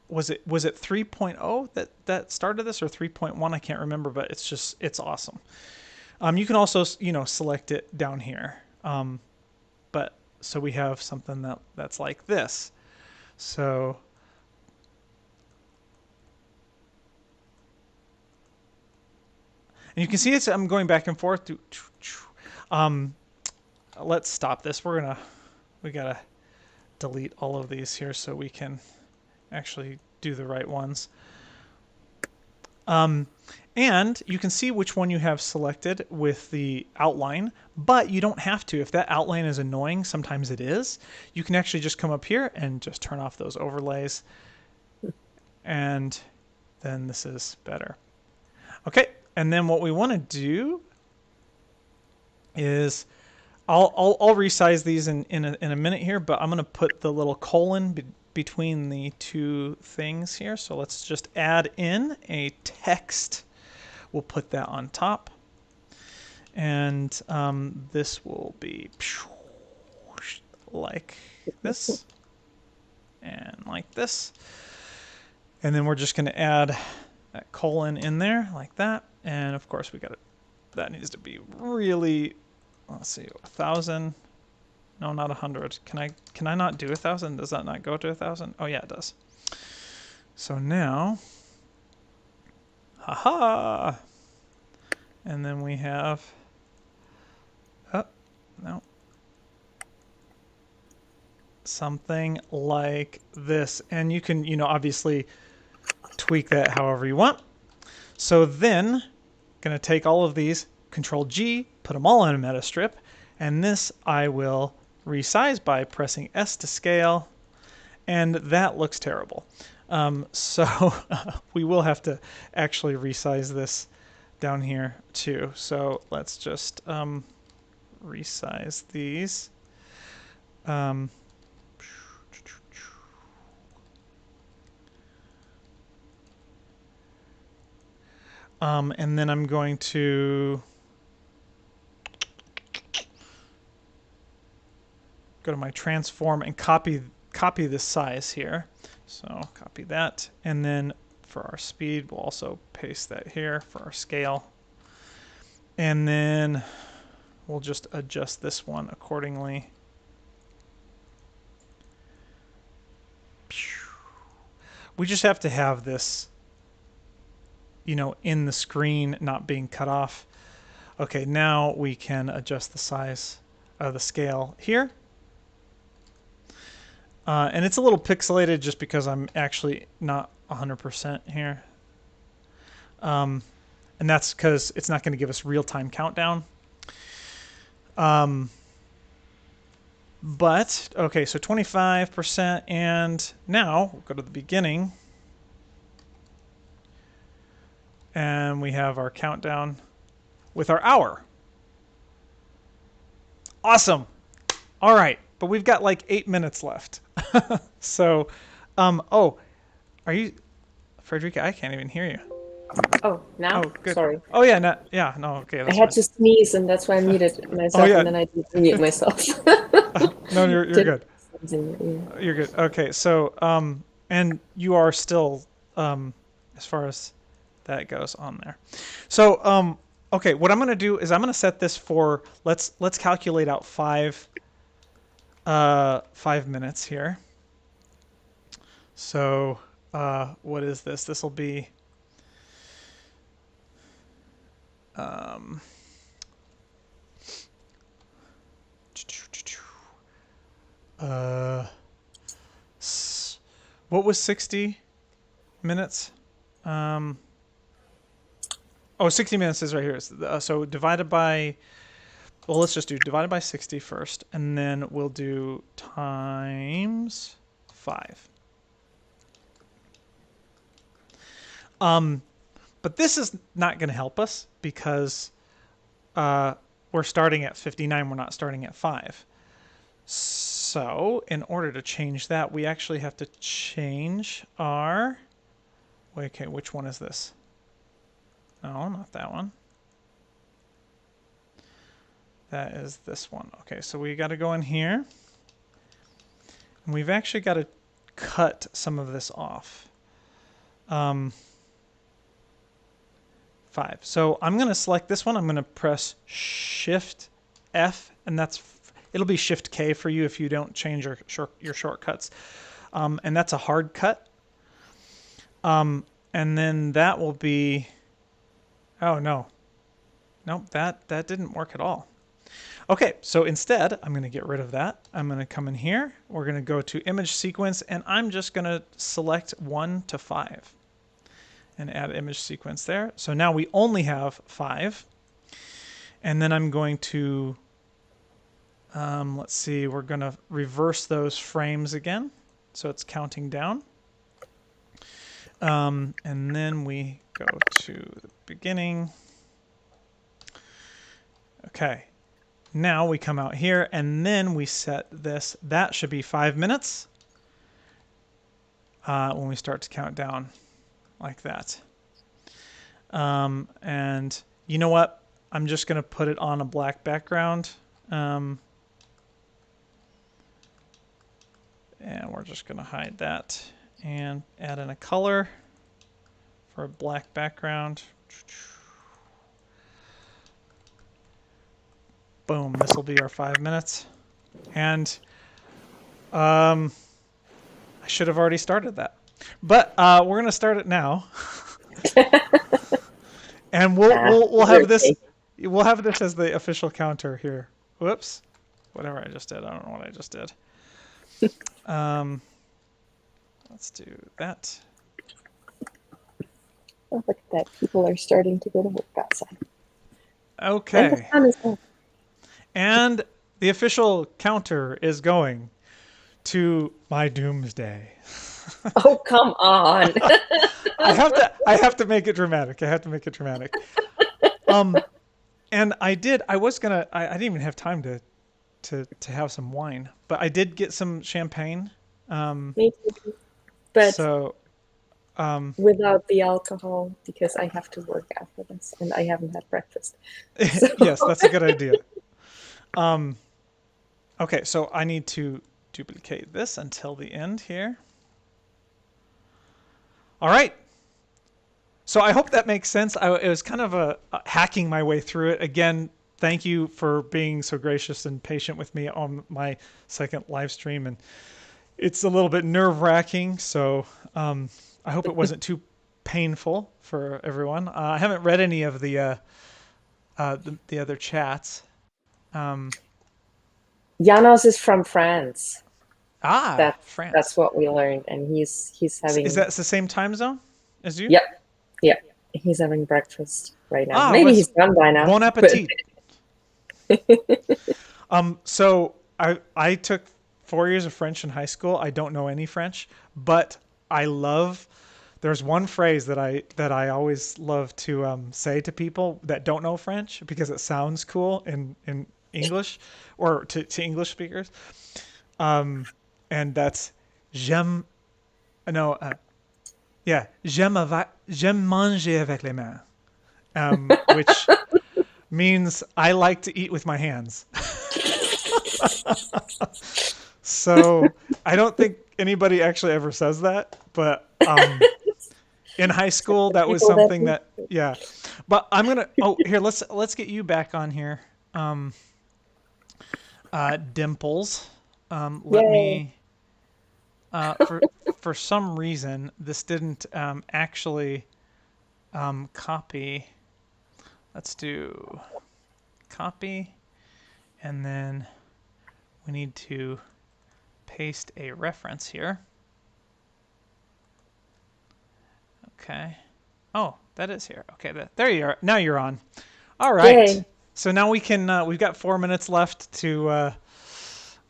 Was it 3.0 that started this, or 3.1? I can't remember, but it's awesome. You can also select it down here. But so we have something that's like this. So and you can see I'm going back and forth. Let's stop this. We gotta delete all of these here so we can actually do the right ones. And you can see which one you have selected with the outline, but you don't have to. If that outline is annoying, sometimes it is, you can actually just come up here and just turn off those overlays. And then this is better. Okay, and then what we want to do is I'll resize these in a minute here, but I'm going to put the little colon between the 2 things here. So let's just add in a text. We'll put that on top. And this will be like this and like this. And then we're just going to add that colon in there like that. And of course, that needs to be really, let's see, 1,000. No, not 100. Can I not do 1,000? Does that not go to 1,000? Oh yeah, it does. So now, haha. And then we have, No. Something like this. And you can, obviously tweak that however you want. So then, going to take all of these, Control G, put them all on a meta strip, and this I will resize by pressing S to scale, and that looks terrible. So we will have to actually resize this down here too. So let's just resize these. And then I'm going to go to my transform and copy this size here. So copy that, and then for our speed, we'll also paste that here for our scale. And then we'll just adjust this one accordingly. We just have to have this, in the screen, not being cut off. Okay, now we can adjust the size of the scale here. And it's a little pixelated just because I'm actually not 100% here. And that's because it's not going to give us real-time countdown. But, okay, so 25%, and now we'll go to the beginning. And we have our countdown with our hour. Awesome. All right, but we've got like 8 minutes left. So, oh, are you, Frederica? I can't even hear you. Oh, now? Oh, good. Sorry. Oh, yeah, no, okay. That's I had fine. to sneeze, and that's why I muted myself, yeah. and then I didn't mute myself. No, you're good. Yeah. You're good. Okay, so, and you are still, as far as that goes on there. So, okay, what I'm going to do is I'm going to set this for, let's calculate out 5 minutes here. So, what is this? This will be, what was 60 minutes? Oh, 60 minutes is right here. So divided by, well, let's just do divided by 60 first, and then we'll do times 5. But this is not going to help us because we're starting at 59. We're not starting at 5. So in order to change that, we actually have to change our... Wait, okay, which one is this? No, not that one. That is this one. Okay, so we got to go in here. And we've actually got to cut some of this off. 5. So I'm going to select this one. I'm going to press Shift F, and it'll be Shift K for you if you don't change your shortcuts. And that's a hard cut. And then that will be, oh no. Nope, that didn't work at all. Okay, so instead, I'm going to get rid of that. I'm going to come in here. We're going to go to Image Sequence, and I'm just going to select 1 to 5 and add image sequence there. So now we only have 5. And then I'm going to, let's see, we're going to reverse those frames again. So it's counting down. And then we go to the beginning. Okay. Now we come out here, and then we set this. That should be 5 minutes when we start to count down like that. And you know what? I'm just going to put it on a black background. And we're just going to hide that and add in a color for a black background. Boom, this will be our 5 minutes. And I should have already started that. But we're going to start it now. And we'll have this as the official counter here. Whoops. whatever I just did. I don't know what I just did. Let's do that. Oh, look at that. People are starting to go to work outside. And the Okay. sun is up. And the official counter is going to my doomsday. Oh, come on. I have to make it dramatic. I have to make it dramatic. And I didn't even have time to have some wine, but I did get some champagne. Me too. But So without the alcohol, because I have to work after this and I haven't had breakfast. So yes, that's a good idea. Okay, so I need to duplicate this until the end here. All right. So I hope that makes sense. It was kind of a hacking my way through it. Again, thank you for being so gracious and patient with me on my second live stream. And it's a little bit nerve-wracking, so I hope it wasn't too painful for everyone. I haven't read any of the other chats. Janos is from France. That's France. what we learned, and he's having. Is that the same time zone as you? Yep, yep. He's having breakfast right now. Ah, Maybe he's done by now. Bon appetit. So I took 4 years of French in high school. I don't know any French, but I love. There's one phrase that I always love to say to people that don't know French because it sounds cool in English or to English speakers. And that's j'aime no yeah j'aime manger avec les mains, which means I like to eat with my hands. So I don't think anybody actually ever says that, but in high school that was something that yeah. But I'm gonna here let's get you back on here, Dimples. Let me. For some reason this didn't actually copy. Let's do copy, and then we need to paste a reference here. Okay. Oh, that is here. Okay, there you are. Now you're on. All right. Yay. So now we can. We've got 4 minutes left to.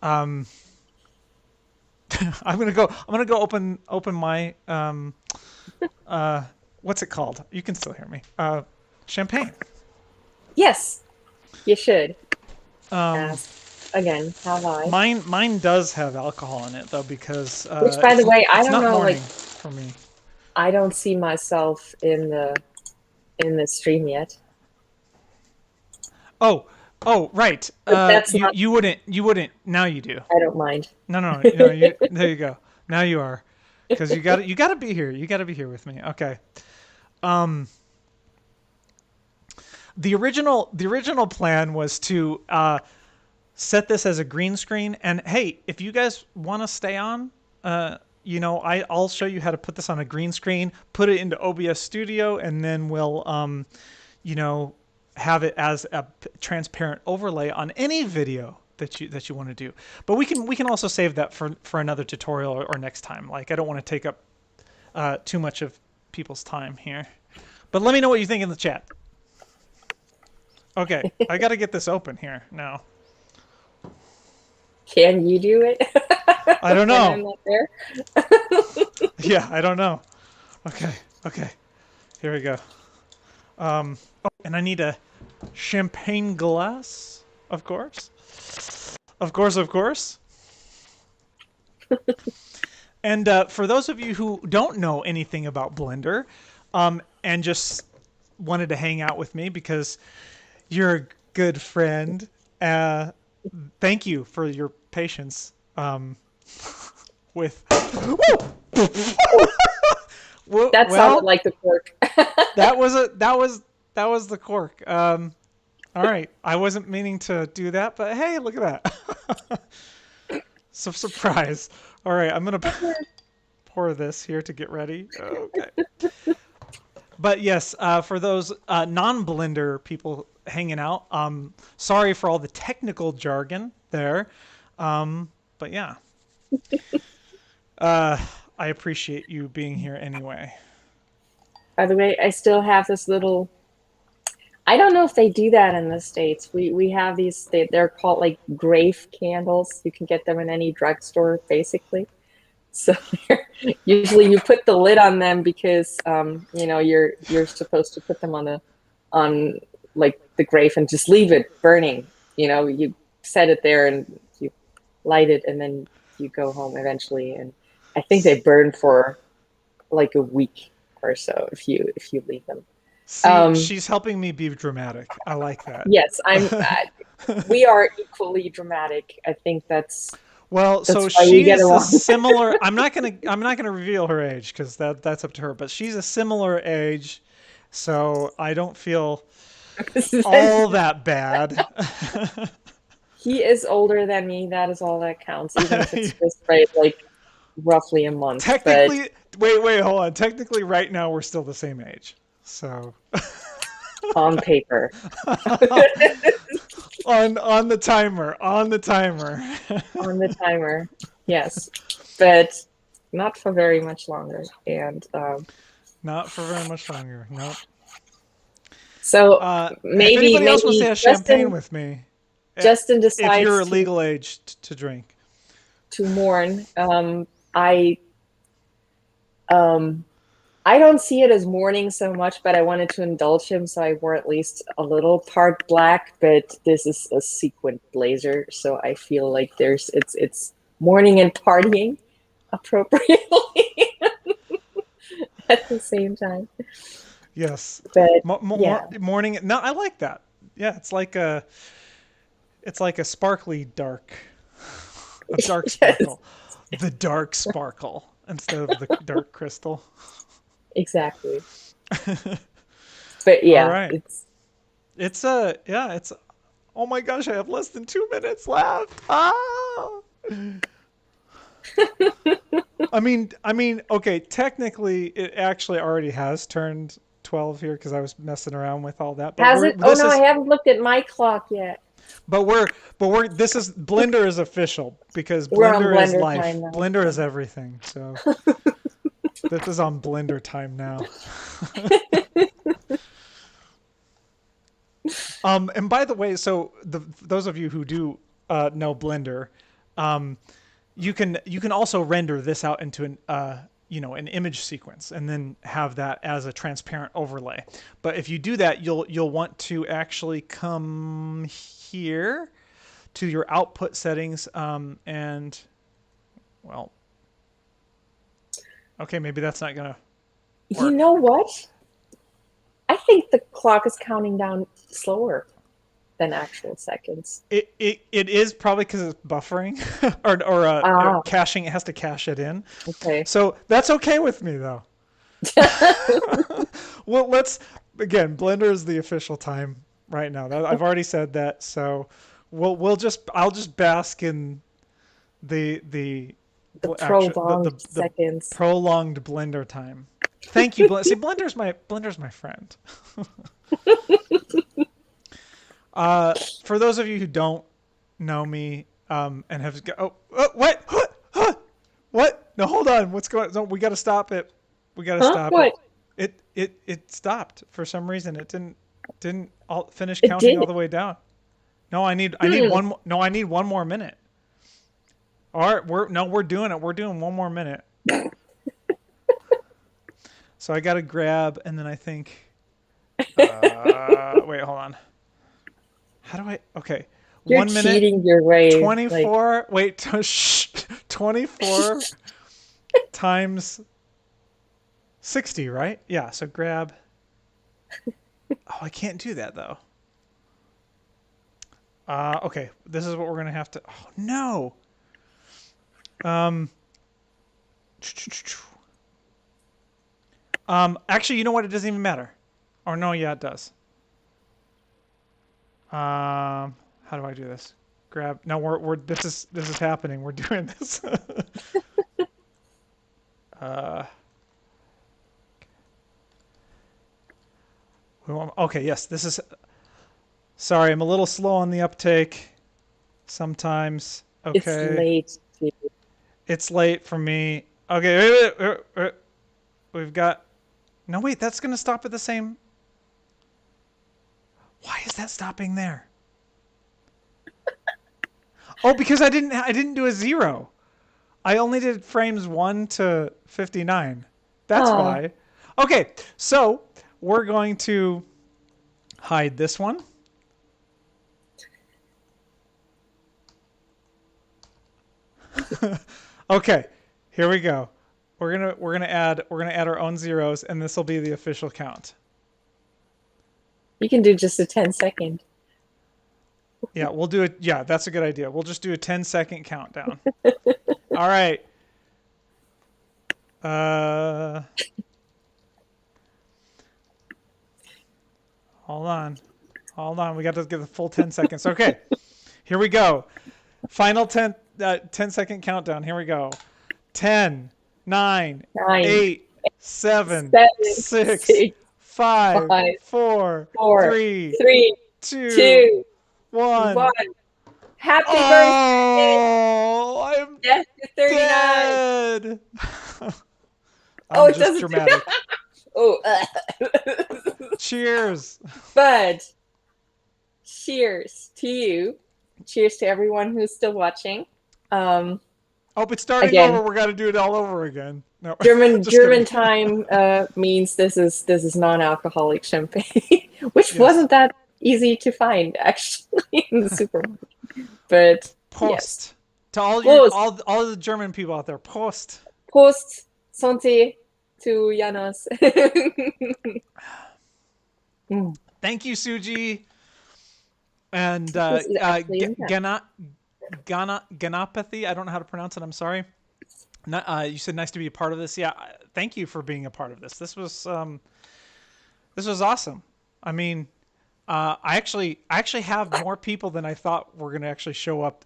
I'm gonna go open my what's it called? You can still hear me. Champagne. Yes, you should. Again, have I? Mine does have alcohol in it though, because which, by the way, I it's don't not know. morning Like, for me. I don't see myself in the stream yet. Oh, right. That's not. You wouldn't. Now you do. I don't mind. No. There you go. Now you are, because you got to be here. You got to be here with me. Okay. The original plan was to set this as a green screen, and hey, if you guys want to stay on, I'll show you how to put this on a green screen, put it into OBS Studio, and then we'll have it as a transparent overlay on any video that you want to do. But we can also save that for another tutorial or next time. Like, I don't want to take up too much of people's time here. But let me know what you think in the chat. Okay, I got to get this open here now. Can you do it? I don't know. I'm not there. Yeah, I don't know. Okay. Here we go. And I need a champagne glass, of course. Of course. And for those of you who don't know anything about Blender, and just wanted to hang out with me because you're a good friend, thank you for your patience with. That sounded like the cork. that was the cork. All right, I wasn't meaning to do that, but hey, look at that. Some surprise. All right, I'm gonna pour this here to get ready. Okay. But yes, for those non-Blender people hanging out, sorry for all the technical jargon there. But yeah, uh, I appreciate you being here anyway. By the way, I still have this little. I don't know if they do that in the States. We have these. They're called like grave candles. You can get them in any drugstore, basically. So usually you put the lid on them because you're supposed to put them on like the grave and just leave it burning. You set it there and you light it and then you go home eventually. And I think they burn for like a week or so if you leave them. See, Um, she's helping me be dramatic. I like that. yes, we are equally dramatic. I think Well, so that's why we get she's a along. similar. I'm not gonna reveal her age because that's up to her. But she's a similar age, so I don't feel all that bad. He is older than me. That is all that counts, even if it's just by like roughly a month. But Technically, wait, hold on. Technically, right now we're still the same age. So on paper, on the timer, on the timer. on the timer, yes, but not for very much longer. And Not for very much longer. Nope. so If maybe anybody else wants to maybe have champagne Justin with me, Justin if decides you're legal age to drink. to mourn. I um I don't see it as mourning so much, but I wanted to indulge him, so I wore at least a little part black. But this is a sequined blazer, so I feel like it's mourning and partying appropriately at the same time. Yes. But More yeah, morning. No, I like that. Yeah, it's like a sparkly a dark yes, sparkle, the dark sparkle instead of the dark crystal. exactly. But All yeah, right. It's oh my gosh, I have less than 2 minutes left. Ah. Okay, technically it actually already has turned 12 here because I was messing around with all that. But has we're it? Oh this no, I is haven't looked at my clock yet. but we're this is Blender is official because We're on Blender is Blender time life. now. Blender is everything. So this is on Blender time now. And by the way, so those of you who do know Blender, um, you can also render this out into an image sequence and then have that as a transparent overlay. But if you do that, you'll want to actually come here to your output settings and well, okay, maybe that's not gonna You work. know what? I think the clock is counting down slower than actual seconds. It is probably because it's buffering or Ah, caching. It has to cache it in. okay. So that's okay with me though. Well, let's again. Blender is the official time right now. I've already said that. So I'll just bask in the The actual prolonged the seconds. prolonged Blender time. Thank you, See, Blender's my friend. For those of you who don't know me and have what what no hold on what's going on no, we got to stop it Huh? What? it stopped for some reason it didn't finish It counting did. all the way down. No, I need Hmm. one more minute. All right, we're doing it. We're doing one more minute. So I got to grab and then I think wait, hold on. How do I okay. You're 1 minute cheating your way. Like, 24 wait 24 times 60, right? Yeah, so grab. Oh, I can't do that though. Okay, this is what we're gonna have to. Oh no. Um. Actually, you know what? It doesn't even matter. Or no, yeah, it does. How do I do this? Grab. No, we're this is happening. We're doing this. uh. Okay, yes, this is. Sorry, I'm a little slow on the uptake. sometimes. It's Okay. late. Too. It's late for me. Okay, wait. We've got. No, wait. That's gonna stop at the same. Why is that stopping there? Oh, because I didn't do a 0. I only did frames 1 to 59. That's Oh, why. Okay, so we're going to hide this one. Okay, here we go. We're gonna add our own zeros, and this will be the official count. you can do just a 10-second. Yeah, we'll do it. Yeah, that's a good idea. We'll just do a 10-second countdown. All right. Uh, hold on. Hold on. We got to get the full 10 seconds. Okay. Here we go. Final 10-second countdown. Here we go. 10, 9, 9, 8, 7, 7, 6, 6, 5, 5, 4, 4, 3, 3, 2, 2, 1. 1. Happy birthday! Oh, I'm Death to 39. dead. Oh, I'm it just doesn't. dramatic. Oh, Cheers. but cheers to you. Cheers to everyone who's still watching. Oh, but starting Again, over, we're got to do it all over again. No, German just kidding. time means this is non-alcoholic champagne, which Yes. wasn't that easy to find actually in the supermarket. But yes, Post to all Prost, all the German people out there. Post. Prost, Santé to Janos. Mm, Thank you, Suji. And this is actually in fact. Ganapathy. I don't know how to pronounce it. I'm sorry. You said nice to be a part of this. Yeah, thank you for being a part of this. This was awesome. I mean, I actually have more people than I thought were going to actually show up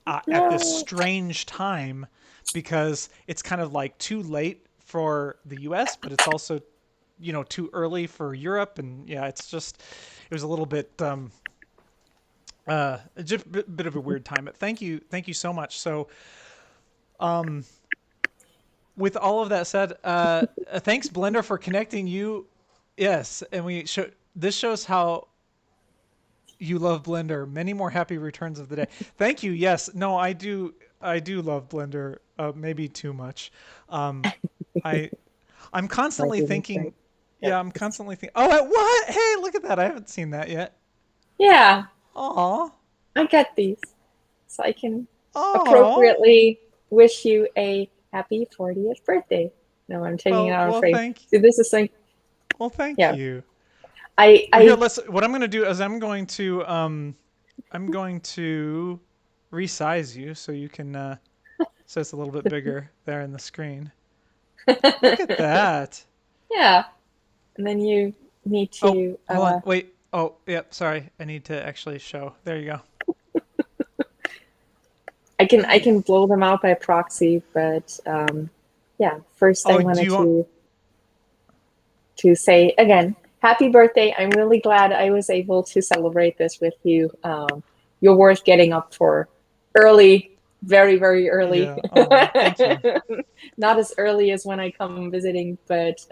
at this No. strange time, because it's kind of like too late for the U.S., but it's also, too early for Europe, and yeah, it was a little bit just a bit of a weird time. But thank you so much. So, with all of that said, thanks Blender for connecting you. Yes, and this shows how you love Blender. Many more happy returns of the day. Thank you. Yes. No, I do love Blender. Maybe too much. I I'm My constantly goodness, thinking. right? Yeah, I'm constantly thinking. Oh, what? Hey, look at that! I haven't seen that yet. Yeah, Aw, I get these, so I can aw. appropriately wish you a happy 40th birthday. No, I'm taking it Well, out of well, frame. thank. See, this is like, Well, thank yeah, you. I, Here, I, what I'm gonna do is I'm going to resize you so you can so it's a little bit bigger there in the screen. Look at that. yeah, and then you need Oh, to, hold on. Wait. Oh, yep. Sorry. I need to actually show. There you go. I can blow them out by proxy, but yeah, first I Oh, do wanted you want? to say again, happy birthday. I'm really glad I was able to celebrate this with you. You're worth getting up for early, very, very early. Yeah. Oh, thank you. Not as early as when I come visiting, but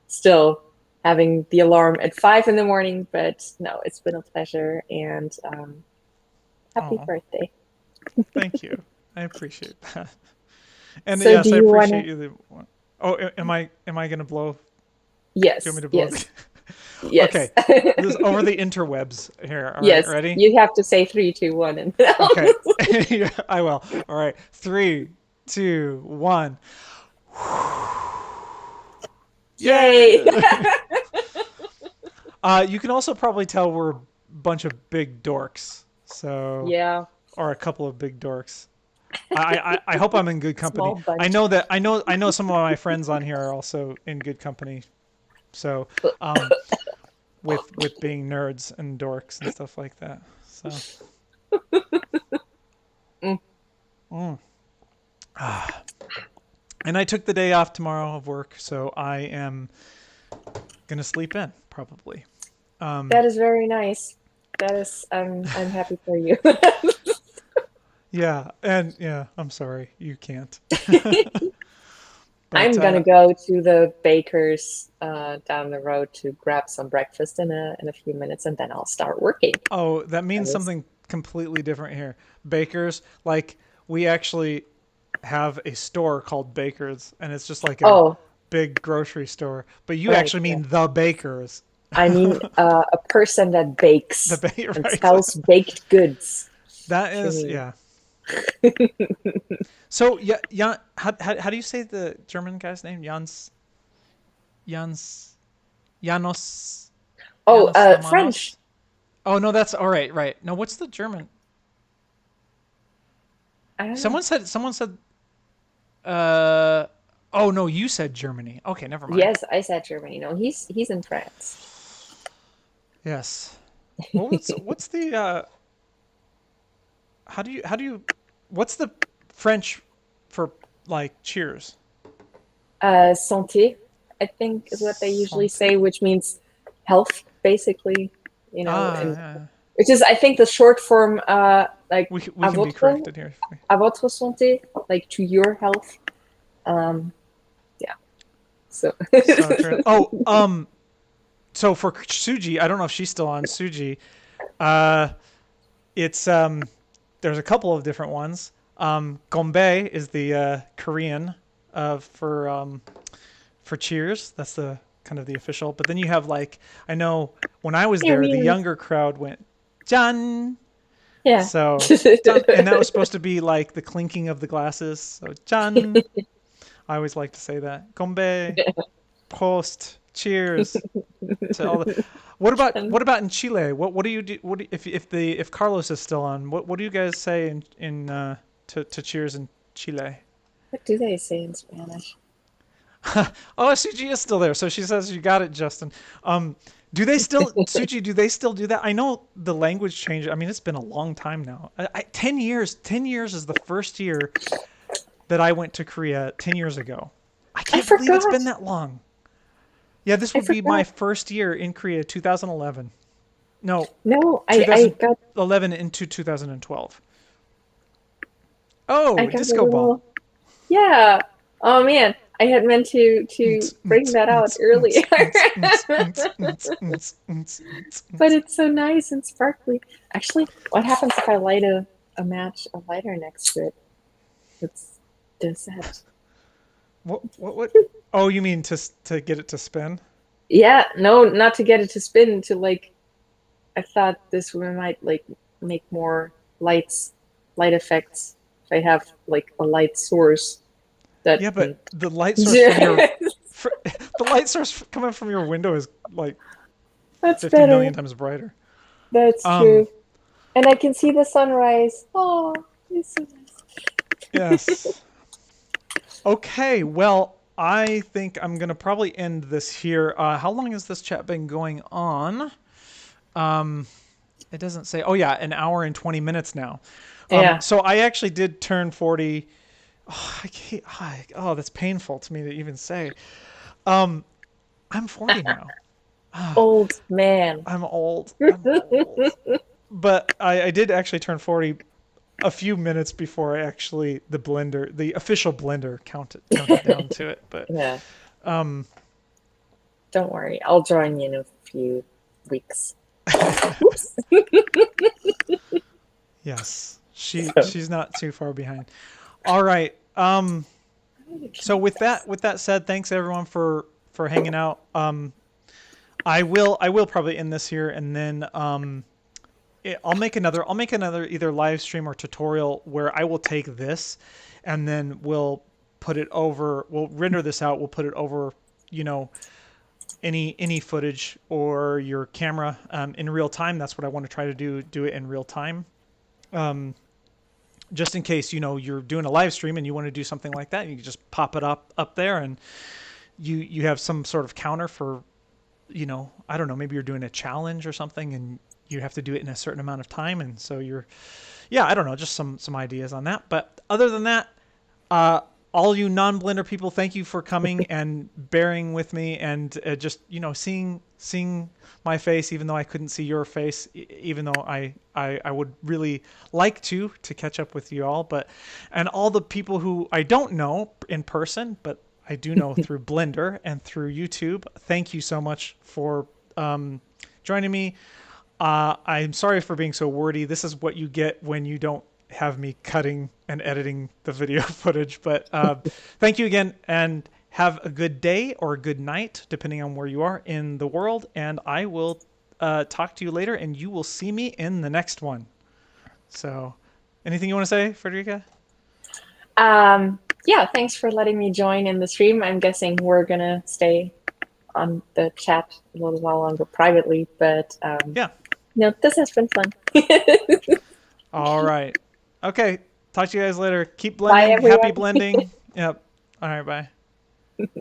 still having the alarm at 5 in the morning. But no, it's been a pleasure, and happy Oh, birthday. thank you. I appreciate that. And So do yes, I you want appreciate to? you. Oh, am I gonna blow? Do you want me Yes, to blow? yes, yes. Okay. This is over the interwebs here. All right. Yes, Ready? you have to say 3, 2, 1, and Okay. Yeah, I will. All right. 3, 2, 1. yay! Yay! You can also probably tell we're a bunch of big dorks. So, Yeah, or a couple of big dorks. I hope I'm in good company. small I bunch. know that I know some of my friends on here are also in good company. So, with being nerds and dorks and stuff like that. So, Mm. mm. And I took the day off tomorrow of work, so I am gonna sleep in probably. That is very nice. That is, I'm happy for you. Yeah, and yeah, I'm sorry, you can't. But I'm gonna go to the baker's down the road to grab some breakfast in a few minutes, and then I'll start working. oh, that That means is- something completely different here. Bakers, like we actually have a store called Baker's, and it's just like a Oh, big grocery store. But you right. actually Yeah. mean the Bakers. I mean, a person that The bakes ba and right? sells baked goods That to is, me. yeah. So yeah, yeah. How do you say the German guy's name? Jans, Janos, Oh, Janos French. Lamanos. Oh no, that's all right. Right. No, what's the German? I don't know. Someone said. Uh. Oh no, you said Germany. Okay, never mind. Yes, I said Germany. No, he's in France. Yes. Well, what's the how do you what's the French for like cheers? Santé, I think, is what they usually Santé. say, which means health, basically. You know, Ah, and yeah. which is, I think, the short form, like We à can be votre, corrected here. à votre santé, like to your health. Yeah. So, So true. Oh, so for Suji, I don't know if she's still on Suji. Uh, it's there's a couple of different ones. Gombe is the Korean for cheers. That's the kind of the official. But then you have like I know when I was there, the period. younger crowd went Jan. Yeah. So Jan, and that was supposed to be like the clinking of the glasses. So Jan. I always like to say that. Gombe, Prost, cheers to all the. And What about in Chile? What do you do? If Carlos is still on? What do you guys say in to cheers in Chile? what do they say in Spanish? Oh, Suji is still there, so she says you got it, Justin. Do they still Suji? Do they still do that? I know the language changed. I mean, it's been a long time now. 10 years. 10 years is the first year that I went to Korea 10 years ago. I I can't believe it's been forgot. that long. Yeah, this I would be my forgot. first year in Korea, 2011. No, No, I got 2011 into 2012. I Oh, got a disco ball. little. Yeah. Oh man, I had meant to bring that out earlier. But it's so nice and sparkly. Actually, what happens if I light a lighter next to it? It's does that? What? Oh, you mean to get it to spin? Yeah, no, not to get it to spin. To like, I thought this one might like make more light effects. If I have like a light source that Yeah, can. but the light source from your the light source coming from your window is like That's 50 million better. times brighter. That's Um, true. And I can see the sunrise. Oh, it's so nice. yes. Okay, well, I think I'm gonna probably end this here. How long has this chat been going on? Um, it doesn't say. Oh yeah, an hour and 20 minutes now. Yeah. So I actually did turn 40. Oh, I can't, oh, that's painful to me to even say. Um, I'm 40 now. Old man. I'm old. I'm old. But I did actually turn 40 a few minutes before I actually the official blender counted down to it. But Yeah. um, Don't worry. I'll join you in a few weeks. Whoops. yes, So, she's not too far behind. All right. So with that said, thanks everyone for hanging out. I will probably end this here, and then I'll make another either live stream or tutorial where I will take this, and then we'll render this out. We'll put it over, you know, any footage or your camera in real time. That's what I want to try to do it in real time. Um, just in case you're doing a live stream and you want to do something like that, you can just pop it up there, and you have some sort of counter for I don't know, maybe you're doing a challenge or something and you have to do it in a certain amount of time, and so I don't know, just some ideas on that. But other than that, uh all you non-Blender people, thank you for coming and bearing with me and just seeing my face, even though I couldn't see your face, even though I would really like to catch up with you all, and all the people who I don't know in person, but I do know through Blender and through YouTube. Thank you so much for joining me. I'm sorry for being so wordy. This is what you get when you don't have me cutting and editing the video footage. But thank you again, and have a good day or a good night, depending on where you are in the world. And I will talk to you later, and you will see me in the next one. So, anything you want to say, Frederica? Yeah, thanks for letting me join in the stream. I'm guessing we're gonna stay on the chat a little while longer privately, but yeah. No, this has been fun. All right. Okay. Talk to you guys later. Keep Bye, blending. everyone. Happy blending. Yep. All right. Bye.